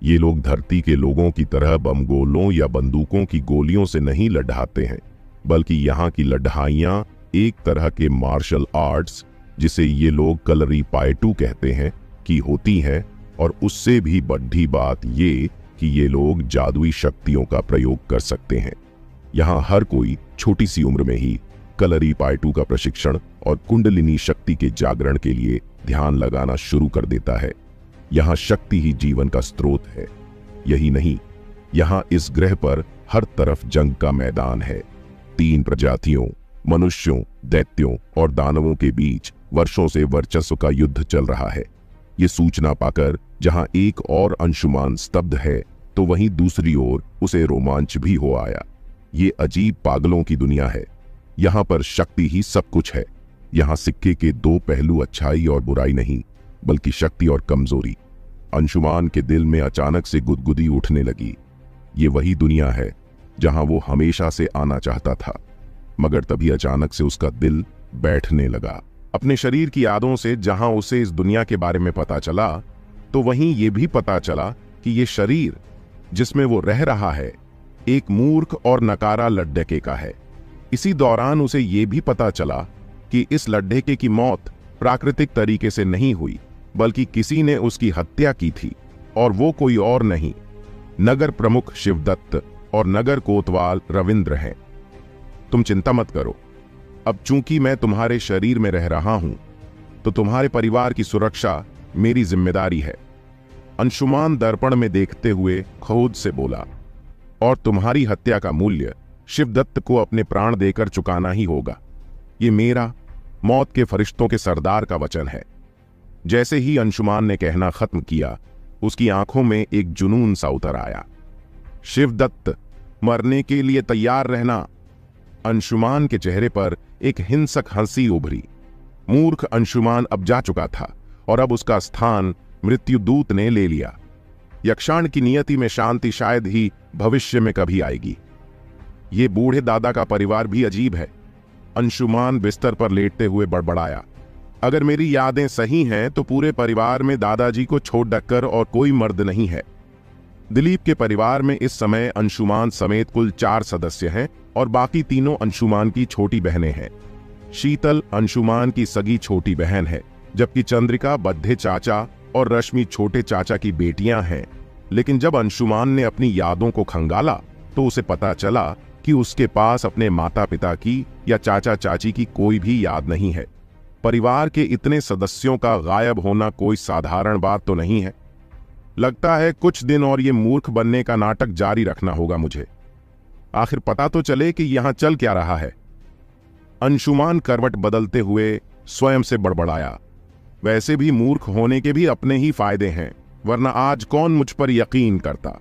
ये लोग धरती के लोगों की तरह बमगोलों या बंदूकों की गोलियों से नहीं लड़ाते हैं, बल्कि यहाँ की लड़ाइयाँ एक तरह के मार्शल आर्ट्स, जिसे ये लोग कलरी पायटू कहते हैं, की होती है। और उससे भी बड़ी बात ये कि ये लोग जादुई शक्तियों का प्रयोग कर सकते हैं। यहाँ हर कोई छोटी सी उम्र में ही कलरी पायटू का प्रशिक्षण और कुंडलिनी शक्ति के जागरण के लिए ध्यान लगाना शुरू कर देता है। यहाँ शक्ति ही जीवन का स्रोत है। यही नहीं, यहाँ इस ग्रह पर हर तरफ जंग का मैदान है। 3 प्रजातियों, मनुष्यों, दैत्यों और दानवों के बीच वर्षों से वर्चस्व का युद्ध चल रहा है। ये सूचना पाकर जहां एक और अंशुमान स्तब्ध है, तो वहीं दूसरी ओर उसे रोमांच भी हो आया। ये अजीब पागलों की दुनिया है। यहाँ पर शक्ति ही सब कुछ है। यहाँ सिक्के के 2 पहलू, अच्छाई और बुराई नहीं, बल्कि शक्ति और कमजोरी। अंशुमान के दिल में अचानक से गुदगुदी उठने लगी। ये वही दुनिया है जहां वो हमेशा से आना चाहता था, मगर तभी अचानक से उसका दिल बैठने लगा। अपने शरीर की यादों से जहां उसे इस दुनिया के बारे में पता चला, तो वहीं ये भी पता चला कि ये शरीर जिसमें वो रह रहा है एक मूर्ख और नकारा लड्ढके का है। इसी दौरान उसे ये भी पता चला कि इस लड्ढके की मौत प्राकृतिक तरीके से नहीं हुई, बल्कि किसी ने उसकी हत्या की थी, और वो कोई और नहीं, नगर प्रमुख शिवदत्त और नगर कोतवाल रविंद्र हैं। तुम चिंता मत करो, अब चूंकि मैं तुम्हारे शरीर में रह रहा हूं, तो तुम्हारे परिवार की सुरक्षा मेरी जिम्मेदारी है। अंशुमान दर्पण में देखते हुए खुद से बोला, और तुम्हारी हत्या का मूल्य शिवदत्त को अपने प्राण देकर चुकाना ही होगा। ये मेरा, मौत के फरिश्तों के सरदार का वचन है। जैसे ही अंशुमान ने कहना खत्म किया, उसकी आंखों में एक जुनून सा उतर आया। शिवदत्त, मरने के लिए तैयार रहना। अंशुमान के चेहरे पर एक हिंसक हंसी उभरी। मूर्ख अंशुमान अब जा चुका था और अब उसका स्थान मृत्युदूत ने ले लिया। यक्षाण की नियति में शांति शायद ही भविष्य में कभी आएगी। ये बूढ़े दादा का परिवार भी अजीब है। अंशुमान बिस्तर पर लेटते हुए बड़बड़ाया, अगर मेरी यादें सही हैं तो पूरे परिवार में दादाजी को छोड़ डकर और कोई मर्द नहीं है। दिलीप के परिवार में इस समय अंशुमान समेत कुल 4 सदस्य हैं और बाकी तीनों अंशुमान की छोटी बहनें हैं। शीतल अंशुमान की सगी छोटी बहन है, जबकि चंद्रिका बद्दे चाचा और रश्मि छोटे चाचा की बेटियां हैं। लेकिन जब अंशुमान ने अपनी यादों को खंगाला तो उसे पता चला कि उसके पास अपने माता पिता की या चाचा चाची की कोई भी याद नहीं है। परिवार के इतने सदस्यों का गायब होना कोई साधारण बात तो नहीं है। लगता है कुछ दिन और ये मूर्ख बनने का नाटक जारी रखना होगा मुझे। आखिर पता तो चले कि यहां चल क्या रहा है। अंशुमान करवट बदलते हुए स्वयं से बड़बड़ाया। वैसे भी मूर्ख होने के भी अपने ही फायदे हैं, वरना आज कौन मुझ पर यकीन करता।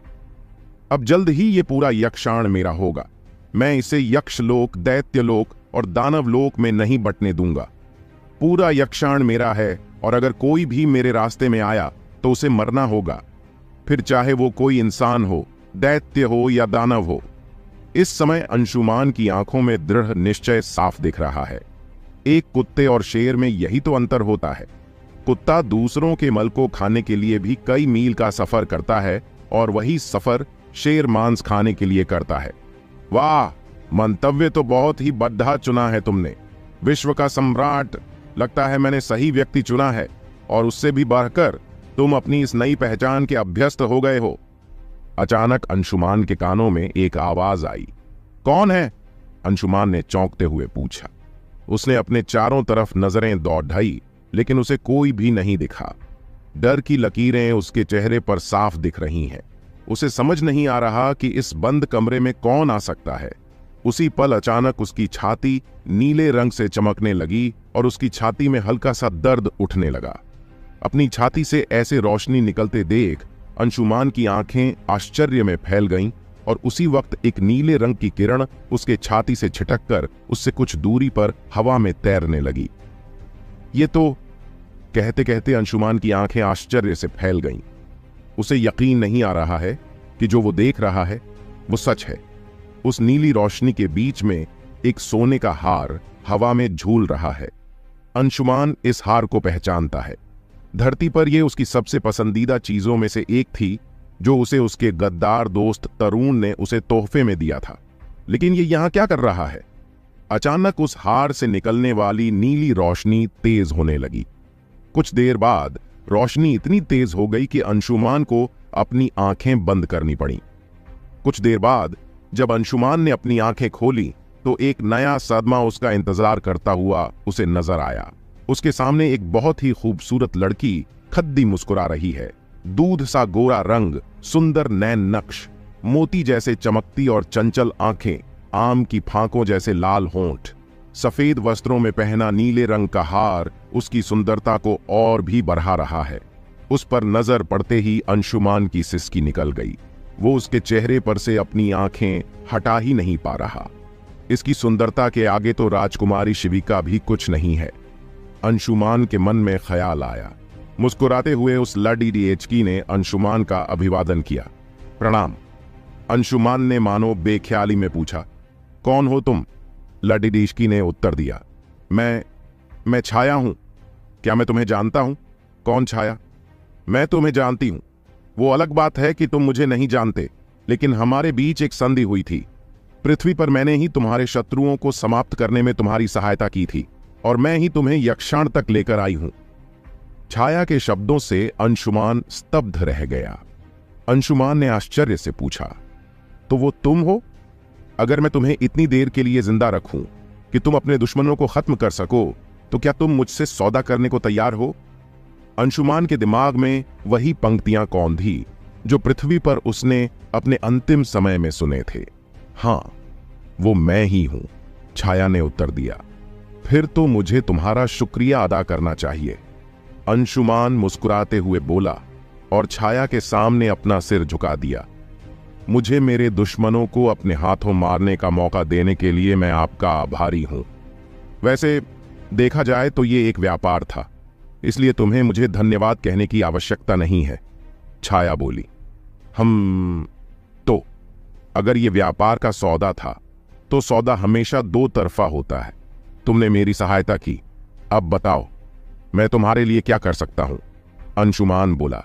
अब जल्द ही ये पूरा यक्षाण मेरा होगा। मैं इसे यक्षलोक, दैत्यलोक और दानवलोक में नहीं बंटने दूंगा। पूरा यक्षाण मेरा है और अगर कोई भी मेरे रास्ते में आया तो उसे मरना होगा, फिर चाहे वो कोई इंसान हो, दैत्य हो या दानव हो। इस समय अंशुमान की आंखों में दृढ़ निश्चय साफ दिख रहा है। एक कुत्ते और शेर में यही तो अंतर होता है। कुत्ता दूसरों के मल को खाने के लिए भी कई मील का सफर करता है और वही सफर शेर मांस खाने के लिए करता है। वाह, मंतव्य तो बहुत ही बद्धा चुना है तुमने। विश्व का सम्राट, लगता है मैंने सही व्यक्ति चुना है। और उससे भी बढ़कर तुम अपनी इस नई पहचान के अभ्यस्त हो गए हो। अचानक अंशुमान के कानों में एक आवाज आई। कौन है? अंशुमान ने चौंकते हुए पूछा। उसने अपने चारों तरफ नजरें दौड़ाई, लेकिन उसे कोई भी नहीं दिखा। डर की लकीरें उसके चेहरे पर साफ दिख रही हैं। उसे समझ नहीं आ रहा कि इस बंद कमरे में कौन आ सकता है। उसी पल अचानक उसकी छाती नीले रंग से चमकने लगी और उसकी छाती में हल्का सा दर्द उठने लगा। अपनी छाती से ऐसे रोशनी निकलते देख अंशुमान की आंखें आश्चर्य में फैल गईं और उसी वक्त एक नीले रंग की किरण उसके छाती से छिटककर उससे कुछ दूरी पर हवा में तैरने लगी। ये तो, कहते कहते अंशुमान की आंखें आश्चर्य से फैल गईं। उसे यकीन नहीं आ रहा है कि जो वो देख रहा है वो सच है। उस नीली रोशनी के बीच में एक सोने का हार हवा में झूल रहा है। अंशुमान इस हार को पहचानता है। धरती पर यह उसकी सबसे पसंदीदा चीजों में से एक थी, जो उसे उसके गद्दार दोस्त तरुण ने उसे तोहफे में दिया था। लेकिन ये यहां क्या कर रहा है? अचानक उस हार से निकलने वाली नीली रोशनी तेज होने लगी। कुछ देर बाद रोशनी इतनी तेज हो गई कि अंशुमान को अपनी आंखें बंद करनी पड़ी। कुछ देर बाद जब अंशुमान ने अपनी आंखें खोली तो एक नया सदमा उसका इंतजार करता हुआ उसे नजर आया। उसके सामने एक बहुत ही खूबसूरत लड़की खद्दी मुस्कुरा रही है। दूध सा गोरा रंग, सुंदर नैन नक्श, मोती जैसे चमकती और चंचल आंखें, आम की फांकों जैसे लाल होंठ, सफेद वस्त्रों में पहना नीले रंग का हार उसकी सुंदरता को और भी बढ़ा रहा है। उस पर नजर पड़ते ही अंशुमान की सिसकी निकल गई। वो उसके चेहरे पर से अपनी आंखें हटा ही नहीं पा रहा। इसकी सुंदरता के आगे तो राजकुमारी शिविका भी कुछ नहीं है। अंशुमान के मन में ख्याल आया। मुस्कुराते हुए उस लडीडीएचकी ने अंशुमान का अभिवादन किया। प्रणाम। अंशुमान ने मानो बेख्याली में पूछा, कौन हो तुम? लडीडीएचकी ने उत्तर दिया, मैं छाया हूं। क्या मैं तुम्हें जानता हूं? कौन छाया? मैं तुम्हें जानती हूं। वो अलग बात है कि तुम मुझे नहीं जानते, लेकिन हमारे बीच एक संधि हुई थी। पृथ्वी पर मैंने ही तुम्हारे शत्रुओं को समाप्त करने में तुम्हारी सहायता की थी और मैं ही तुम्हें यक्षाण तक लेकर आई हूं। छाया के शब्दों से अंशुमान स्तब्ध रह गया। अंशुमान ने आश्चर्य से पूछा, तो वो तुम हो? अगर मैं तुम्हें इतनी देर के लिए जिंदा रखूं कि तुम अपने दुश्मनों को खत्म कर सको, तो क्या तुम मुझसे सौदा करने को तैयार हो? अंशुमान के दिमाग में वही पंक्तियां कौन थी जो पृथ्वी पर उसने अपने अंतिम समय में सुने थे। हां, वो मैं ही हूं, छाया ने उत्तर दिया। फिर तो मुझे तुम्हारा शुक्रिया अदा करना चाहिए, अंशुमान मुस्कुराते हुए बोला और छाया के सामने अपना सिर झुका दिया। मुझे मेरे दुश्मनों को अपने हाथों मारने का मौका देने के लिए मैं आपका आभारी हूं। वैसे देखा जाए तो ये एक व्यापार था, इसलिए तुम्हें मुझे धन्यवाद कहने की आवश्यकता नहीं है, छाया बोली। तो अगर ये व्यापार का सौदा था तो सौदा हमेशा दो तरफा होता है। तुमने मेरी सहायता की, अब बताओ मैं तुम्हारे लिए क्या कर सकता हूं? अंशुमान बोला।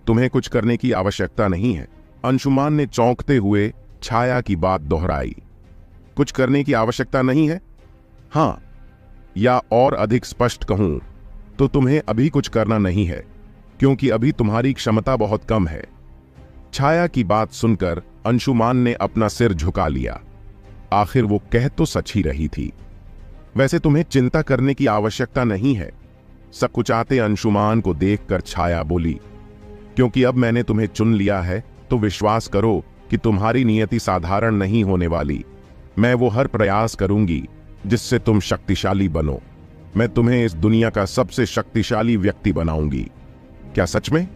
तुम्हें कुछ करने की आवश्यकता नहीं है। अंशुमान ने चौंकते हुए छाया की बात दोहराई। कुछ करने की आवश्यकता नहीं है? हां, या और अधिक स्पष्ट कहूं तो तुम्हें अभी कुछ करना नहीं है, क्योंकि अभी तुम्हारी क्षमता बहुत कम है। छाया की बात सुनकर अंशुमान ने अपना सिर झुका लिया। आखिर वो कह तो सच ही रही थी। वैसे तुम्हें चिंता करने की आवश्यकता नहीं है, सकुचाते अंशुमान को देखकर छाया बोली। क्योंकि अब मैंने तुम्हें चुन लिया है तो विश्वास करो कि तुम्हारी नियति साधारण नहीं होने वाली। मैं वो हर प्रयास करूंगी जिससे तुम शक्तिशाली बनो। मैं तुम्हें इस दुनिया का सबसे शक्तिशाली व्यक्ति बनाऊंगी। क्या सच में?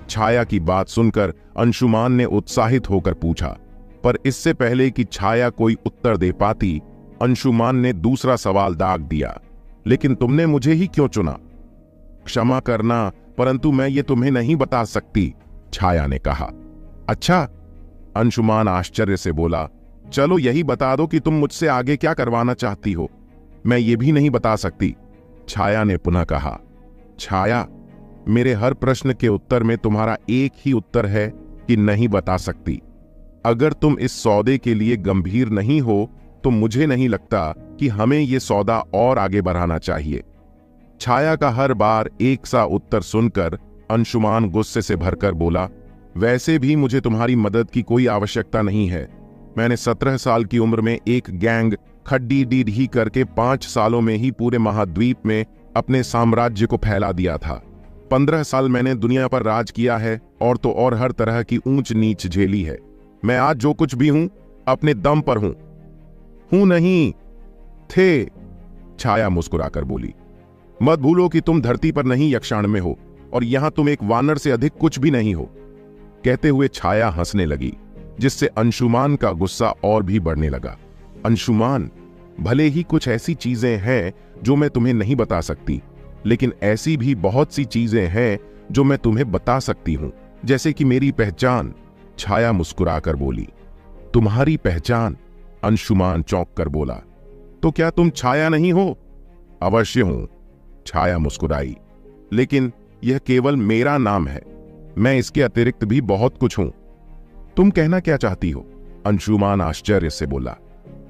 छाया की बात सुनकर अंशुमान ने उत्साहित होकर पूछा। पर इससे पहले कि छाया कोई उत्तर दे पाती, अंशुमान ने दूसरा सवाल दाग दिया। लेकिन तुमने मुझे ही क्यों चुना? क्षमा करना, परंतु मैं ये तुम्हें नहीं बता सकती, छाया ने कहा। अच्छा, अंशुमान आश्चर्य से बोला। चलो यही बता दो कि तुम मुझसे आगे क्या करवाना चाहती हो। मैं ये भी नहीं बता सकती, छाया ने पुनः कहा। छाया, मेरे हर प्रश्न के उत्तर में तुम्हारा एक ही उत्तर है कि नहीं बता सकती। अगर तुम इस सौदे के लिए गंभीर नहीं हो तो मुझे नहीं लगता कि हमें यह सौदा और आगे बढ़ाना चाहिए। छाया का हर बार एक सा उत्तर सुनकर अंशुमान गुस्से से भरकर बोला। वैसे भी मुझे तुम्हारी मदद की कोई आवश्यकता नहीं है। मैंने 17 साल की उम्र में एक गैंग खड्डी डीढ़ी करके 5 सालों में ही पूरे महाद्वीप में अपने साम्राज्य को फैला दिया था। 15 साल मैंने दुनिया पर राज किया है और तो और हर तरह की ऊंच नीच झेली है। मैं आज जो कुछ भी हूं अपने दम पर हूं। नहीं थे, छाया मुस्कुराकर बोली। मत भूलो कि तुम धरती पर नहीं यक्षाण में हो और यहां तुम एक वानर से अधिक कुछ भी नहीं हो। कहते हुए छाया हंसने लगी, जिससे अंशुमान का गुस्सा और भी बढ़ने लगा। अंशुमान, भले ही कुछ ऐसी चीजें हैं जो मैं तुम्हें नहीं बता सकती, लेकिन ऐसी भी बहुत सी चीजें हैं जो मैं तुम्हें बता सकती हूं, जैसे कि मेरी पहचान, छाया मुस्कुराकर बोली। तुम्हारी पहचान? अंशुमान चौंक कर बोला। तो क्या तुम छाया नहीं हो? अवश्य हूं, छाया मुस्कुराई, लेकिन यह केवल मेरा नाम है। मैं इसके अतिरिक्त भी बहुत कुछ हूं। तुम कहना क्या चाहती हो? अंशुमान आश्चर्य से बोला।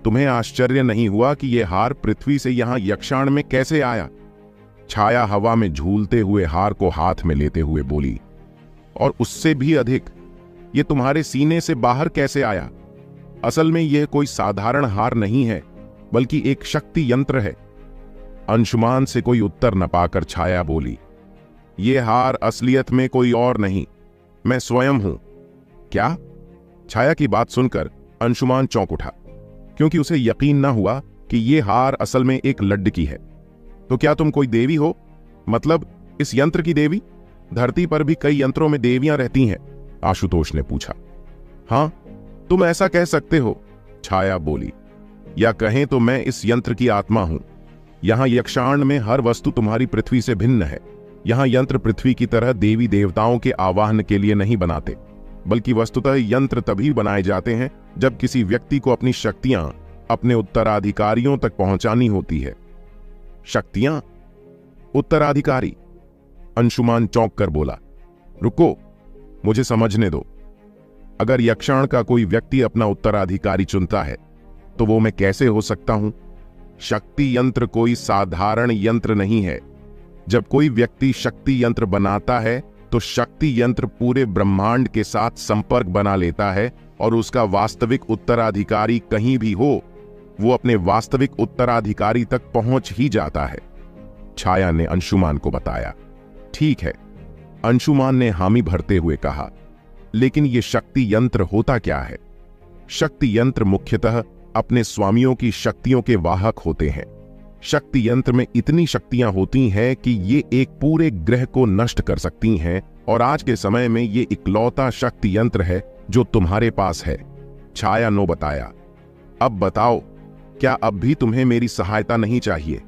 तुम्हें आश्चर्य नहीं हुआ कि यह हार पृथ्वी से यहां यक्षाण में कैसे आया? छाया हवा में झूलते हुए हार को हाथ में लेते हुए बोली। और उससे भी अधिक, यह तुम्हारे सीने से बाहर कैसे आया? असल में यह कोई साधारण हार नहीं है, बल्कि एक शक्ति यंत्र है। अंशुमान से कोई उत्तर न पाकर छाया बोली। यह हार असलियत में कोई और नहीं, मैं स्वयं हूं। क्या? छाया की बात सुनकर अंशुमान चौंक उठा, क्योंकि उसे यकीन न हुआ कि यह हार असल में एक लड्डकी है। तो क्या तुम कोई देवी हो? मतलब इस यंत्र की देवी? धरती पर भी कई यंत्रों में देवियां रहती हैं, आशुतोष ने पूछा। हां, तुम ऐसा कह सकते हो, छाया बोली। या कहें तो मैं इस यंत्र की आत्मा हूं। यहां यक्षाण में हर वस्तु तुम्हारी पृथ्वी से भिन्न है। यहां यंत्र पृथ्वी की तरह देवी देवताओं के आवाहन के लिए नहीं बनाते, बल्कि वस्तुतः यंत्र तभी बनाए जाते हैं जब किसी व्यक्ति को अपनी शक्तियां अपने उत्तराधिकारियों तक पहुंचानी होती है। शक्तियां? उत्तराधिकारी? अंशुमान चौंक कर बोला। रुको, मुझे समझने दो। अगर यक्षाण का कोई व्यक्ति अपना उत्तराधिकारी चुनता है तो वो मैं कैसे हो सकता हूं? शक्ति यंत्र कोई साधारण यंत्र नहीं है। जब कोई व्यक्ति शक्ति यंत्र बनाता है तो शक्ति यंत्र पूरे ब्रह्मांड के साथ संपर्क बना लेता है और उसका वास्तविक उत्तराधिकारी कहीं भी हो, वो अपने वास्तविक उत्तराधिकारी तक पहुंच ही जाता है, छाया ने अंशुमान को बताया। ठीक है, अंशुमान ने हामी भरते हुए कहा। लेकिन यह शक्ति यंत्र होता क्या है? शक्ति यंत्र मुख्यतः अपने स्वामियों की शक्तियों के वाहक होते हैं। शक्ति यंत्र में इतनी शक्तियां होती हैं कि ये एक पूरे ग्रह को नष्ट कर सकती हैं, और आज के समय में ये इकलौता शक्ति यंत्र है जो तुम्हारे पास है, छाया ने बताया। अब बताओ, क्या अब भी तुम्हें मेरी सहायता नहीं चाहिए?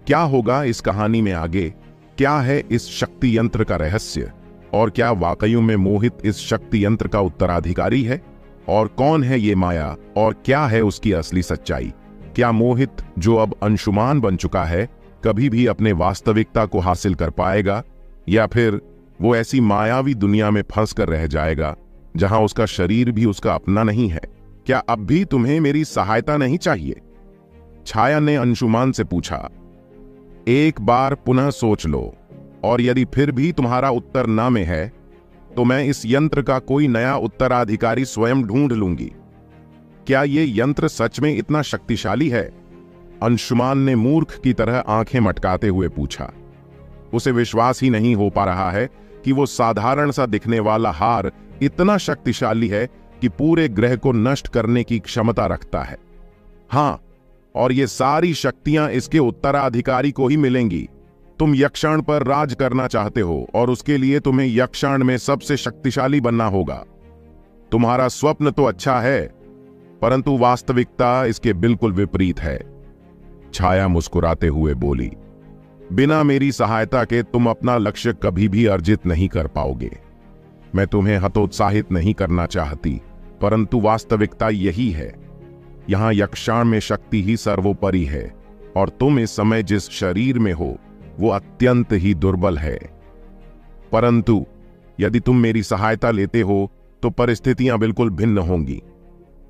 क्या होगा इस कहानी में आगे? क्या है इस शक्ति यंत्र का रहस्य? और क्या वाकई में मोहित इस शक्ति यंत्र का उत्तराधिकारी है? और कौन है ये माया, और क्या है उसकी असली सच्चाई? क्या मोहित, जो अब अंशुमान बन चुका है, कभी भी अपने वास्तविकता को हासिल कर पाएगा, या फिर वो ऐसी मायावी दुनिया में फंस कर रह जाएगा जहां उसका शरीर भी उसका अपना नहीं है। क्या अब भी तुम्हें मेरी सहायता नहीं चाहिए? छाया ने अंशुमान से पूछा। एक बार पुनः सोच लो, और यदि फिर भी तुम्हारा उत्तर ना में है तो मैं इस यंत्र का कोई नया उत्तराधिकारी स्वयं ढूंढ लूंगी। क्या ये यंत्र सच में इतना शक्तिशाली है? अंशुमान ने मूर्ख की तरह आंखें मटकाते हुए पूछा। उसे विश्वास ही नहीं हो पा रहा है कि वो साधारण सा दिखने वाला हार इतना शक्तिशाली है कि पूरे ग्रह को नष्ट करने की क्षमता रखता है। हाँ, और ये सारी शक्तियां इसके उत्तराधिकारी को ही मिलेंगी। तुम यक्षाण पर राज करना चाहते हो और उसके लिए तुम्हें यक्षाण में सबसे शक्तिशाली बनना होगा। तुम्हारा स्वप्न तो अच्छा है, परंतु वास्तविकता इसके बिल्कुल विपरीत है। छाया मुस्कुराते हुए बोली, बिना मेरी सहायता के तुम अपना लक्ष्य कभी भी अर्जित नहीं कर पाओगे। मैं तुम्हें हतोत्साहित नहीं करना चाहती, परंतु वास्तविकता यही है। यहां यक्षाण में शक्ति ही सर्वोपरि है, और तुम इस समय जिस शरीर में हो वो अत्यंत ही दुर्बल है। परंतु यदि तुम मेरी सहायता लेते हो तो परिस्थितियां बिल्कुल भिन्न होंगी।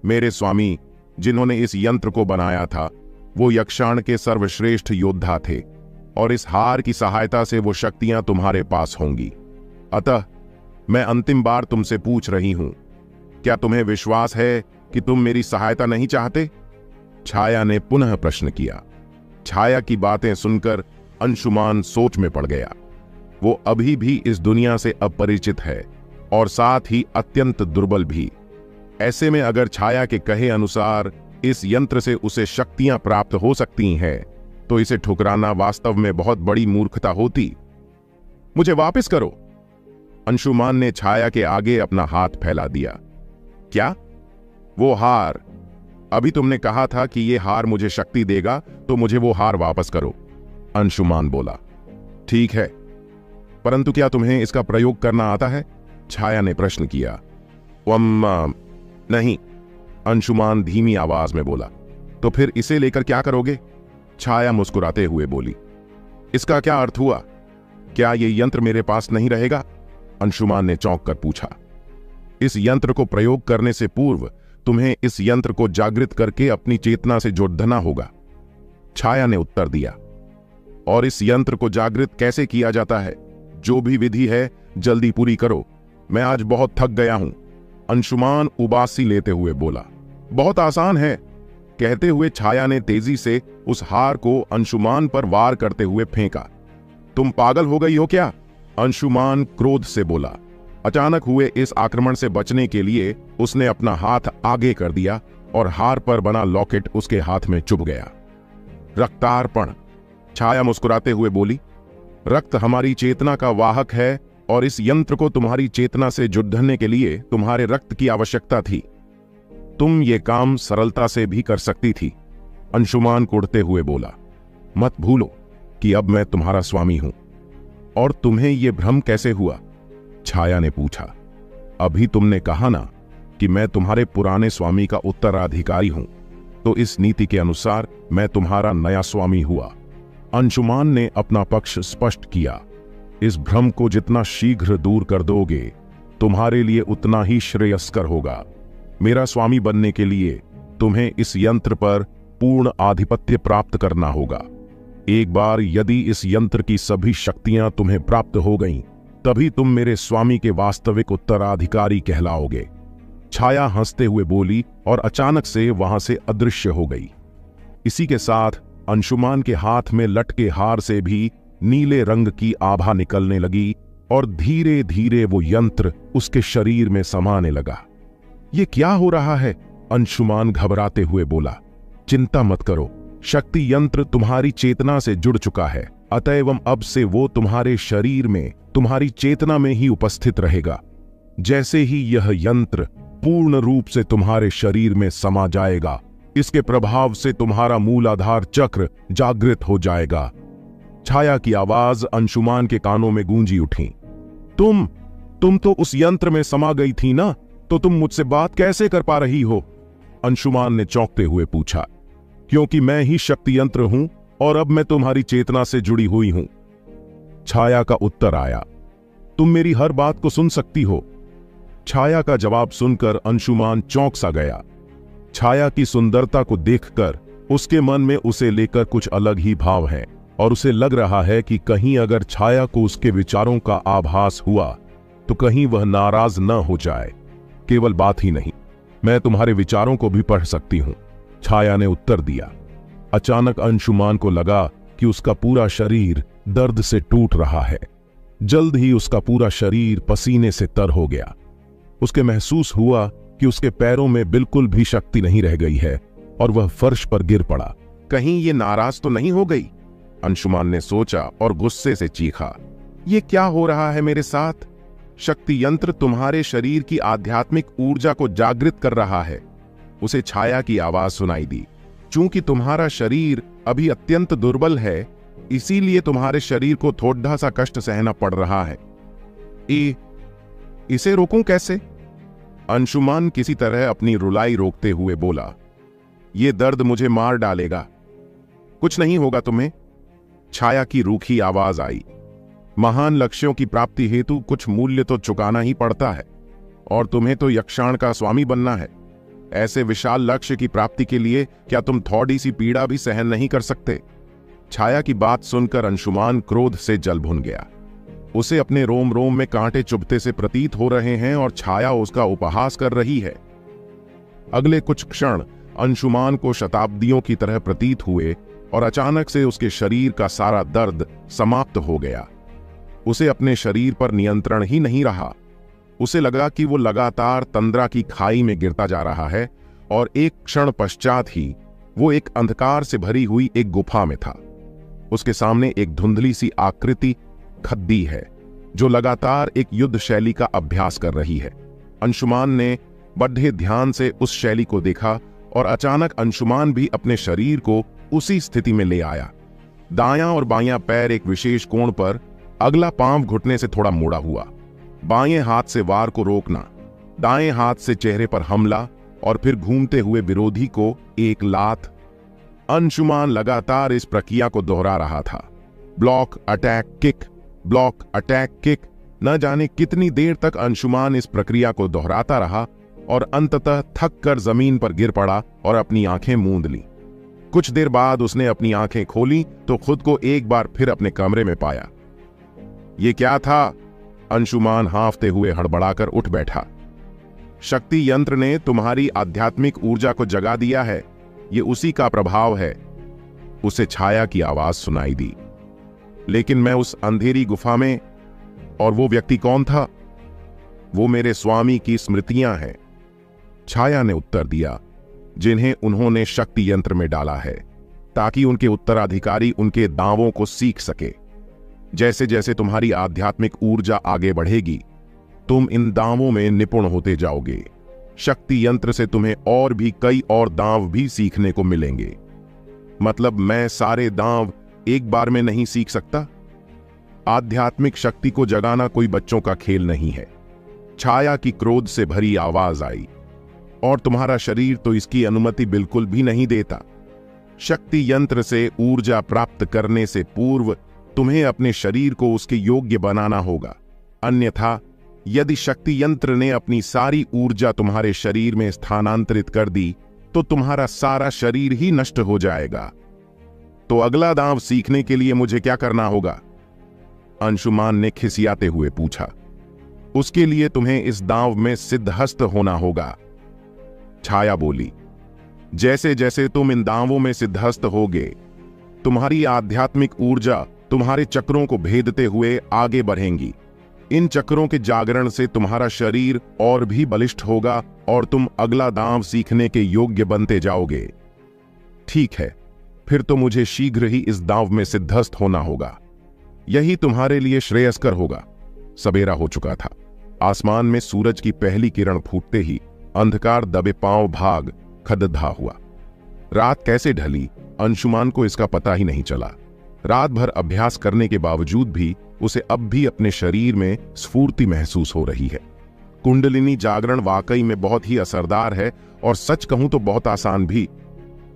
मेरे स्वामी, जिन्होंने इस यंत्र को बनाया था, वो यक्षाण के सर्वश्रेष्ठ योद्धा थे, और इस हार की सहायता से वो शक्तियां तुम्हारे पास होंगी। अतः मैं अंतिम बार तुमसे पूछ रही हूं, क्या तुम्हें विश्वास है कि तुम मेरी सहायता नहीं चाहते? छाया ने पुनः प्रश्न किया। छाया की बातें सुनकर अंशुमान सोच में पड़ गया। वो अभी भी इस दुनिया से अपरिचित है और साथ ही अत्यंत दुर्बल भी। ऐसे में अगर छाया के कहे अनुसार इस यंत्र से उसे शक्तियां प्राप्त हो सकती हैं, तो इसे ठुकराना वास्तव में बहुत बड़ी मूर्खता होती। मुझे वापस करो। अंशुमान ने छाया के आगे अपना हाथ फैला दिया। क्या? वो हार। अभी तुमने कहा था कि ये हार मुझे शक्ति देगा, तो मुझे वो हार वापस करो। अंशुमान बोला। ठीक है, परंतु क्या तुम्हें इसका प्रयोग करना आता है? छाया ने प्रश्न किया। नहीं, अंशुमान धीमी आवाज में बोला। तो फिर इसे लेकर क्या करोगे? छाया मुस्कुराते हुए बोली। इसका क्या अर्थ हुआ? क्या ये यंत्र मेरे पास नहीं रहेगा? अंशुमान ने चौंक कर पूछा। इस यंत्र को प्रयोग करने से पूर्व तुम्हें इस यंत्र को जागृत करके अपनी चेतना से जोड़ना होगा, छाया ने उत्तर दिया। और इस यंत्र को जागृत कैसे किया जाता है? जो भी विधि है जल्दी पूरी करो, मैं आज बहुत थक गया हूं। अंशुमान उबासी लेते हुए बोला। बहुत आसान है, कहते हुए छाया ने तेजी से उस हार को अंशुमान पर वार करते हुए फेंका। तुम पागल हो गई हो क्या? अंशुमान क्रोध से बोला। अचानक हुए इस आक्रमण से बचने के लिए उसने अपना हाथ आगे कर दिया और हार पर बना लॉकेट उसके हाथ में चुभ गया। रक्तार्पण, छाया मुस्कुराते हुए बोली। रक्त हमारी चेतना का वाहक है और इस यंत्र को तुम्हारी चेतना से जुड़ने के लिए तुम्हारे रक्त की आवश्यकता थी। तुम ये काम सरलता से भी कर सकती थी। अंशुमान कुढ़ते हुए बोला। मत भूलो कि अब मैं तुम्हारा स्वामी हूं। और तुम्हें यह भ्रम कैसे हुआ? छाया ने पूछा। अभी तुमने कहा ना कि मैं तुम्हारे पुराने स्वामी का उत्तराधिकारी हूं, तो इस नीति के अनुसार मैं तुम्हारा नया स्वामी हुआ। अंशुमान ने अपना पक्ष स्पष्ट किया। इस भ्रम को जितना शीघ्र दूर कर दोगे, तुम्हारे लिए उतना ही श्रेयस्कर होगा। मेरा स्वामी बनने के लिए तुम्हें इस यंत्र पर पूर्ण आधिपत्य प्राप्त करना होगा। एक बार यदि इस यंत्र की सभी शक्तियां तुम्हें प्राप्त हो गईं, तभी तुम मेरे स्वामी के वास्तविक उत्तराधिकारी कहलाओगे। छाया हंसते हुए बोली और अचानक से वहां से अदृश्य हो गई। इसी के साथ अंशुमान के हाथ में लटके हार से भी नीले रंग की आभा निकलने लगी और धीरे धीरे वो यंत्र उसके शरीर में समाने लगा। ये क्या हो रहा है? अंशुमान घबराते हुए बोला। चिंता मत करो, शक्ति यंत्र तुम्हारी चेतना से जुड़ चुका है, अतएव अब से वो तुम्हारे शरीर में, तुम्हारी चेतना में ही उपस्थित रहेगा। जैसे ही यह यंत्र पूर्ण रूप से तुम्हारे शरीर में समा जाएगा, इसके प्रभाव से तुम्हारा मूलाधार चक्र जागृत हो जाएगा। छाया की आवाज अंशुमान के कानों में गूंजी उठी। तुम तो उस यंत्र में समा गई थी ना, तो तुम मुझसे बात कैसे कर पा रही हो? अंशुमान ने चौंकते हुए पूछा। क्योंकि मैं ही शक्ति यंत्र हूं और अब मैं तुम्हारी चेतना से जुड़ी हुई हूं। छाया का उत्तर आया, तुम मेरी हर बात को सुन सकती हो। छाया का जवाब सुनकर अंशुमान चौंक सा गया। छाया की सुंदरता को देखकर उसके मन में उसे लेकर कुछ अलग ही भाव है और उसे लग रहा है कि कहीं अगर छाया को उसके विचारों का आभास हुआ तो कहीं वह नाराज न हो जाए। केवल बात ही नहीं, मैं तुम्हारे विचारों को भी पढ़ सकती हूं, छाया ने उत्तर दिया। अचानक अंशुमान को लगा कि उसका पूरा शरीर दर्द से टूट रहा है। जल्द ही उसका पूरा शरीर पसीने से तर हो गया। उसके महसूस हुआ कि उसके पैरों में बिल्कुल भी शक्ति नहीं रह गई है और वह फर्श पर गिर पड़ा। कहीं ये नाराज तो नहीं हो गई? अंशुमान ने सोचा और गुस्से से चीखा, ये क्या हो रहा है मेरे साथ? शक्ति यंत्र तुम्हारे शरीर की आध्यात्मिक ऊर्जा को जागृत कर रहा है। उसे छाया की आवाज सुनाई दी। चूंकि तुम्हारा शरीर अभी अत्यंत दुर्बल है, इसीलिए तुम्हारे शरीर को थोड़ा सा कष्ट सहना पड़ रहा है। इसे रोकूं कैसे? अंशुमान किसी तरह अपनी रुलाई रोकते हुए बोला, ये दर्द मुझे मार डालेगा। कुछ नहीं होगा तुम्हें, छाया की रूखी आवाज आई। महान लक्ष्यों की प्राप्ति हेतु कुछ मूल्य तो चुकाना ही पड़ता है और तुम्हें तो यक्षाण का स्वामी बनना है। ऐसे विशाल लक्ष्य की प्राप्ति के लिए क्या तुम थोड़ी सी पीड़ा भी सहन नहीं कर सकते? छाया की बात सुनकर अंशुमान क्रोध से जल भुन गया। उसे अपने रोम रोम में कांटे चुभते से प्रतीत हो रहे हैं और छाया उसका उपहास कर रही है। अगले कुछ क्षण अंशुमान को शताब्दियों की तरह प्रतीत हुए और अचानक से उसके शरीर का सारा दर्द समाप्त हो गया। उसे अपने शरीर पर नियंत्रण ही नहीं रहा। उसे लगा कि वो लगातार तंद्रा की खाई में गिरता जा रहा है और एक क्षण पश्चात ही वो एक अंधकार से भरी हुई एक गुफा में था। उसके सामने एक धुंधली सी आकृति खद्दी है जो लगातार एक युद्ध शैली का अभ्यास कर रही है। अंशुमान ने बड़े ध्यान से उस शैली को देखा और अचानक अंशुमान भी अपने शरीर को उसी स्थिति में ले आया। दायां और बायां पैर एक विशेष कोण पर, अगला पांव घुटने से थोड़ा मुड़ा हुआ। बाएं हाथ से वार को रोकना, दाएं हाथ से चेहरे पर हमला और फिर घूमते हुए विरोधी को एक लात। अंशुमान लगातार इस प्रक्रिया को दोहरा रहा था। Block attack kick, block attack kick. न जाने कितनी देर तक अंशुमान इस प्रक्रिया को दोहराता रहा और अंततः थक कर जमीन पर गिर पड़ा और अपनी आंखें मूंद ली। कुछ देर बाद उसने अपनी आंखें खोली तो खुद को एक बार फिर अपने कमरे में पाया। ये क्या था? अंशुमान हांफते हुए हड़बड़ाकर उठ बैठा। शक्ति यंत्र ने तुम्हारी आध्यात्मिक ऊर्जा को जगा दिया है, ये उसी का प्रभाव है, उसे छाया की आवाज सुनाई दी। लेकिन मैं उस अंधेरी गुफा में, और वो व्यक्ति कौन था? वो मेरे स्वामी की स्मृतियां हैं, छाया ने उत्तर दिया, जिन्हें उन्होंने शक्ति यंत्र में डाला है ताकि उनके उत्तराधिकारी उनके दावों को सीख सके। जैसे जैसे तुम्हारी आध्यात्मिक ऊर्जा आगे बढ़ेगी, तुम इन दावों में निपुण होते जाओगे। शक्ति यंत्र से तुम्हें और भी कई और दांव भी सीखने को मिलेंगे। मतलब मैं सारे दांव एक बार में नहीं सीख सकता। आध्यात्मिक शक्ति को जगाना कोई बच्चों का खेल नहीं है। छाया की क्रोध से भरी आवाज आई, और तुम्हारा शरीर तो इसकी अनुमति बिल्कुल भी नहीं देता। शक्ति यंत्र से ऊर्जा प्राप्त करने से पूर्व तुम्हें अपने शरीर को उसके योग्य बनाना होगा, अन्यथा यदि शक्ति यंत्र ने अपनी सारी ऊर्जा तुम्हारे शरीर में स्थानांतरित कर दी तो तुम्हारा सारा शरीर ही नष्ट हो जाएगा। तो अगला दांव सीखने के लिए मुझे क्या करना होगा? अंशुमान ने खिसियाते हुए पूछा। उसके लिए तुम्हें इस दांव में सिद्धहस्त होना होगा, छाया बोली। जैसे जैसे तुम इन दांवों में सिद्धहस्त होगे, तुम्हारी आध्यात्मिक ऊर्जा तुम्हारे चक्रों को भेदते हुए आगे बढ़ेंगी। इन चक्रों के जागरण से तुम्हारा शरीर और भी बलिष्ठ होगा और तुम अगला दांव सीखने के योग्य बनते जाओगे। ठीक है, फिर तो मुझे शीघ्र ही इस दांव में सिद्धहस्त होना होगा। यही तुम्हारे लिए श्रेयस्कर होगा। सवेरा हो चुका था। आसमान में सूरज की पहली किरण फूटते ही अंधकार दबे पांव भाग खदधा हुआ। रात कैसे ढली अंशुमान को इसका पता ही नहीं चला। रात भर अभ्यास करने के बावजूद भी उसे अब भी अपने शरीर में स्फूर्ति महसूस हो रही है। कुंडलिनी जागरण वाकई में बहुत ही असरदार है और सच कहूं तो बहुत आसान भी।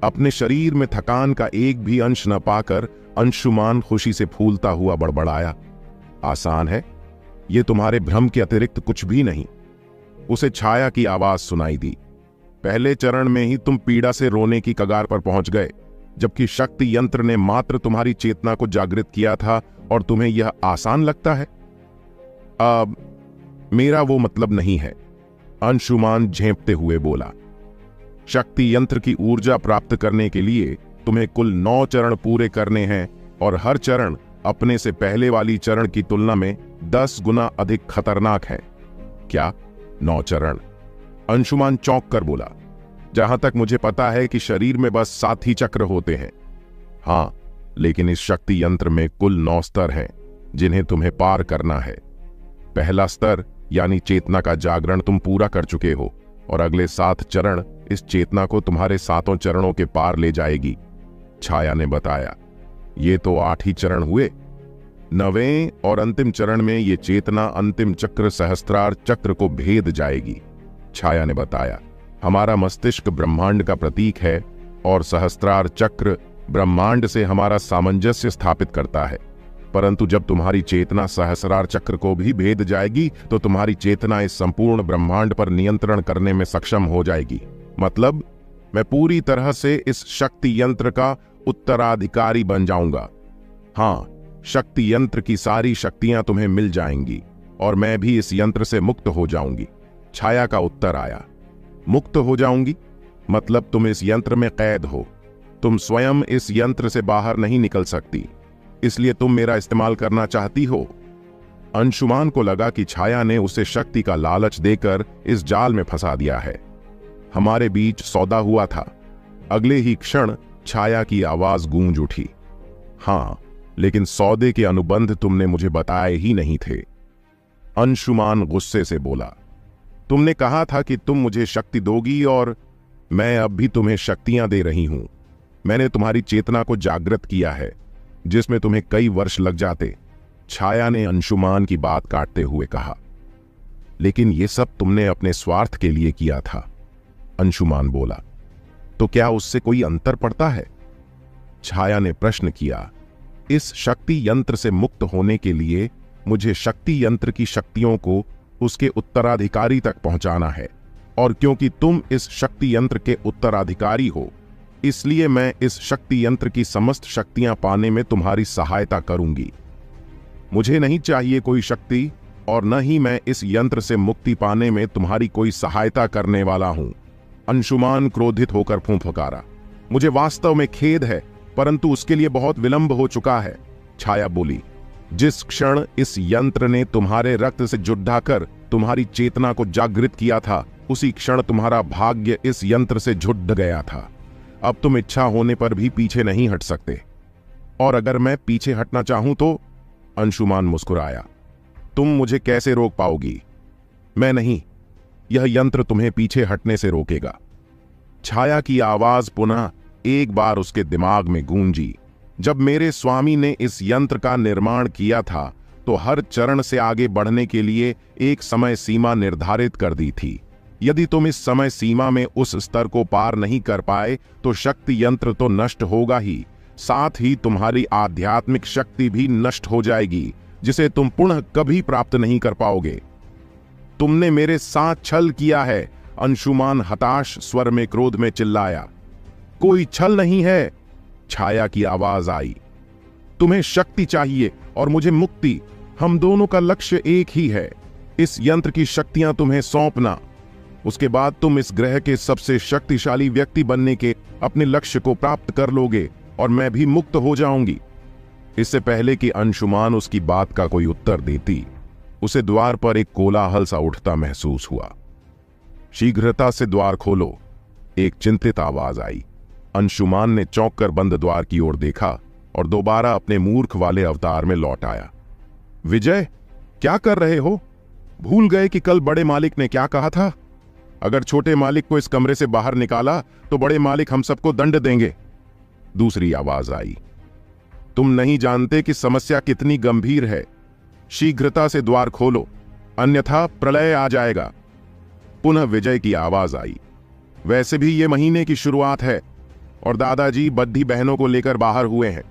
अपने शरीर में थकान का एक भी अंश न पाकर अंशुमान खुशी से फूलता हुआ बड़बड़ाया, आसान है, ये तुम्हारे भ्रम के अतिरिक्त कुछ भी नहीं। उसे छाया की आवाज सुनाई दी, पहले चरण में ही तुम पीड़ा से रोने की कगार पर पहुंच गए, जबकि शक्ति यंत्र ने मात्र तुम्हारी चेतना को जागृत किया था और तुम्हें यह आसान लगता है। मेरा वो मतलब नहीं है, अंशुमान झेंपते हुए बोला। शक्ति यंत्र की ऊर्जा प्राप्त करने के लिए तुम्हें कुल 9 चरण पूरे करने हैं और हर चरण अपने से पहले वाली चरण की तुलना में 10 गुना अधिक खतरनाक है। क्या 9 चरण? अंशुमान चौंक कर बोला, जहां तक मुझे पता है कि शरीर में बस 7 ही चक्र होते हैं। हां, लेकिन इस शक्ति यंत्र में कुल 9 स्तर हैं जिन्हें तुम्हें पार करना है। पहला स्तर यानी चेतना का जागरण तुम पूरा कर चुके हो और अगले 7 चरण इस चेतना को तुम्हारे 7 चरणों के पार ले जाएगी, छाया ने बताया। ये तो 8 ही चरण हुए। 9वें और अंतिम चरण में ये चेतना अंतिम चक्र सहस्त्रार चक्र को भेद जाएगी, छाया ने बताया। हमारा मस्तिष्क ब्रह्मांड का प्रतीक है और सहस्त्रार चक्र ब्रह्मांड से हमारा सामंजस्य स्थापित करता है, परंतु जब तुम्हारी चेतना सहस्रार चक्र को भी भेद जाएगी तो तुम्हारी चेतना इस संपूर्ण ब्रह्मांड पर नियंत्रण करने में सक्षम हो जाएगी। मतलब मैं पूरी तरह से इस शक्ति यंत्र का उत्तराधिकारी बन जाऊंगा। हां, शक्ति यंत्र की सारी शक्तियां तुम्हें मिल जाएंगी और मैं भी इस यंत्र से मुक्त हो जाऊंगी, छाया का उत्तर आया। मुक्त हो जाऊंगी मतलब तुम इस यंत्र में कैद हो, तुम स्वयं इस यंत्र से बाहर नहीं निकल सकती, इसलिए तुम मेरा इस्तेमाल करना चाहती हो। अंशुमान को लगा कि छाया ने उसे शक्ति का लालच देकर इस जाल में फंसा दिया है। हमारे बीच सौदा हुआ था। अगले ही क्षण छाया की आवाज गूंज उठी, हां, लेकिन सौदे के अनुबंध तुमने मुझे बताए ही नहीं थे। अंशुमान गुस्से से बोला, तुमने कहा था कि तुम मुझे शक्ति दोगी और मैं अब भी तुम्हें शक्तियां दे रही हूं। मैंने तुम्हारी चेतना को जागृत किया है जिसमें तुम्हें कई वर्ष लग जाते, छाया ने अंशुमान की बात काटते हुए कहा। लेकिन यह सब तुमने अपने स्वार्थ के लिए किया था, अंशुमान बोला। तो क्या उससे कोई अंतर पड़ता है? छाया ने प्रश्न किया। इस शक्ति यंत्र से मुक्त होने के लिए मुझे शक्ति यंत्र की शक्तियों को उसके उत्तराधिकारी तक पहुंचाना है, और क्योंकि तुम इस शक्ति यंत्र के उत्तराधिकारी हो, इसलिए मैं इस शक्ति यंत्र की समस्त शक्तियां पाने में तुम्हारी सहायता करूंगी। मुझे नहीं चाहिए कोई शक्ति और न ही मैं इस यंत्र से मुक्ति पाने में तुम्हारी कोई सहायता करने वाला हूं, अंशुमान क्रोधित होकर फूंफकारा। मुझे वास्तव में खेद है, परंतु उसके लिए बहुत विलंब हो चुका है, छाया बोली। जिस क्षण इस यंत्र ने तुम्हारे रक्त से जुड़ाकर तुम्हारी चेतना को जागृत किया था, उसी क्षण तुम्हारा भाग्य इस यंत्र से जुड़ गया था। अब तुम इच्छा होने पर भी पीछे नहीं हट सकते। और अगर मैं पीछे हटना चाहूं तो? अंशुमान मुस्कुराया। तुम मुझे कैसे रोक पाओगी? मैं नहीं, यह यंत्र तुम्हें पीछे हटने से रोकेगा। छाया की आवाज पुनः एक बार उसके दिमाग में गूंजी। जब मेरे स्वामी ने इस यंत्र का निर्माण किया था तो हर चरण से आगे बढ़ने के लिए एक समय सीमा निर्धारित कर दी थी। यदि तुम इस समय सीमा में उस स्तर को पार नहीं कर पाए तो शक्ति यंत्र तो नष्ट होगा ही, साथ ही तुम्हारी आध्यात्मिक शक्ति भी नष्ट हो जाएगी, जिसे तुम पुनः कभी प्राप्त नहीं कर पाओगे। तुमने मेरे साथ छल किया है, अंशुमान हताश स्वर में क्रोध में चिल्लाया। कोई छल नहीं है, छाया की आवाज आई। तुम्हें शक्ति चाहिए और मुझे मुक्ति, हम दोनों का लक्ष्य एक ही है। इस यंत्र की शक्तियां तुम्हें सौंपना, उसके बाद तुम इस ग्रह के सबसे शक्तिशाली व्यक्ति बनने के अपने लक्ष्य को प्राप्त कर लोगे और मैं भी मुक्त हो जाऊंगी। इससे पहले कि अंशुमान उसकी बात का कोई उत्तर देती, उसे द्वार पर एक कोलाहल सा उठता महसूस हुआ। शीघ्रता से द्वार खोलो, एक चिंतित आवाज आई। अंशुमान ने चौंक कर बंद द्वार की ओर देखा और दोबारा अपने मूर्ख वाले अवतार में लौट आया। विजय, क्या कर रहे हो? भूल गए कि कल बड़े मालिक ने क्या कहा था? अगर छोटे मालिक को इस कमरे से बाहर निकाला तो बड़े मालिक हम सबको दंड देंगे। दूसरी आवाज आई। तुम नहीं जानते कि समस्या कितनी गंभीर है। शीघ्रता से द्वार खोलो, अन्यथा प्रलय आ जाएगा। पुनः विजय की आवाज आई। वैसे भी ये महीने की शुरुआत है, और दादाजी बद्धी बहनों को लेकर बाहर हुए हैं।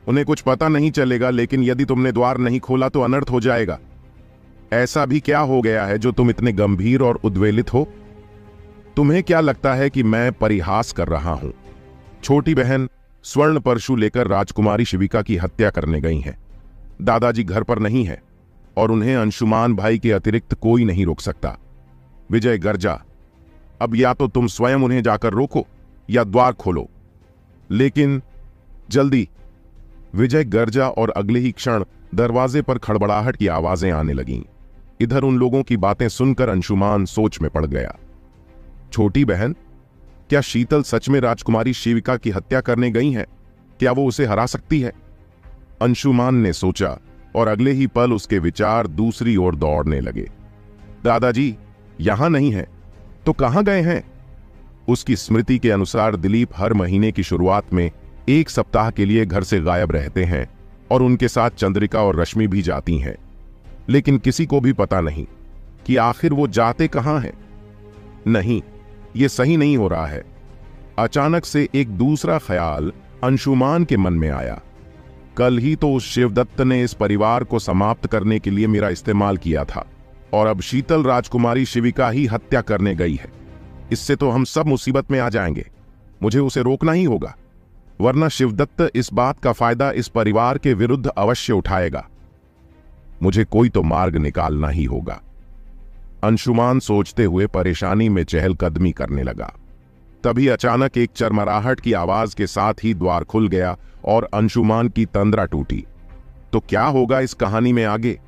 उन्हें कुछ पता नहीं चलेगा, लेकिन यदि तुमने द्वार नहीं खोला तो अनर्थ हो जाएगा। ऐसा भी क्या हो गया है जो तुम इतने गंभीर और उद्वेलित हो? तुम्हें क्या लगता है कि मैं परिहास कर रहा हूं? छोटी बहन स्वर्ण परशु लेकर राजकुमारी शिविका की हत्या करने गई हैं। दादाजी घर पर नहीं है और उन्हें अंशुमान भाई के अतिरिक्त कोई नहीं रोक सकता। विजय गर्जा, अब या तो तुम स्वयं उन्हें जाकर रोको या द्वार खोलो, लेकिन जल्दी। विजय गर्जा और अगले ही क्षण दरवाजे पर खड़बड़ाहट की आवाजें आने लगीं। इधर उन लोगों की बातें सुनकर अंशुमान सोच में पड़ गया। छोटी बहन, क्या शीतल सच में राजकुमारी शिविका की हत्या करने गई हैं? क्या वो उसे हरा सकती है? अंशुमान ने सोचा और अगले ही पल उसके विचार दूसरी ओर दौड़ने लगे। दादाजी यहां नहीं है तो कहां गए हैं? उसकी स्मृति के अनुसार दिलीप हर महीने की शुरुआत में 1 सप्ताह के लिए घर से गायब रहते हैं और उनके साथ चंद्रिका और रश्मि भी जाती हैं, लेकिन किसी को भी पता नहीं कि आखिर वो जाते कहां हैं। नहीं, ये सही नहीं हो रहा है। अचानक से एक दूसरा ख्याल अंशुमान के मन में आया। कल ही तो उस शिवदत्त ने इस परिवार को समाप्त करने के लिए मेरा इस्तेमाल किया था और अब शीतल राजकुमारी शिविका ही हत्या करने गई है। इससे तो हम सब मुसीबत में आ जाएंगे। मुझे उसे रोकना ही होगा, वरना शिवदत्त इस बात का फायदा इस परिवार के विरुद्ध अवश्य उठाएगा। मुझे कोई तो मार्ग निकालना ही होगा। अंशुमान सोचते हुए परेशानी में चहलकदमी करने लगा। तभी अचानक एक चरमराहट की आवाज के साथ ही द्वार खुल गया और अंशुमान की तंद्रा टूटी। तो क्या होगा इस कहानी में आगे?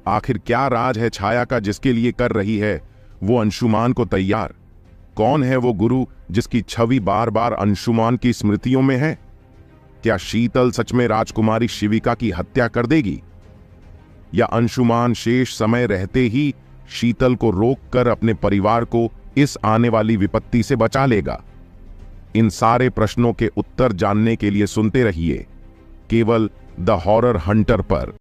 आखिर क्या राज है छाया का जिसके लिए कर रही है वो अंशुमान को तैयार? कौन है वो गुरु जिसकी छवि बार बार अंशुमान की स्मृतियों में है? क्या शीतल सच में राजकुमारी शिविका की हत्या कर देगी, या अंशुमान शेष समय रहते ही शीतल को रोककर अपने परिवार को इस आने वाली विपत्ति से बचा लेगा? इन सारे प्रश्नों के उत्तर जानने के लिए सुनते रहिए केवल द हॉरर हंटर पर।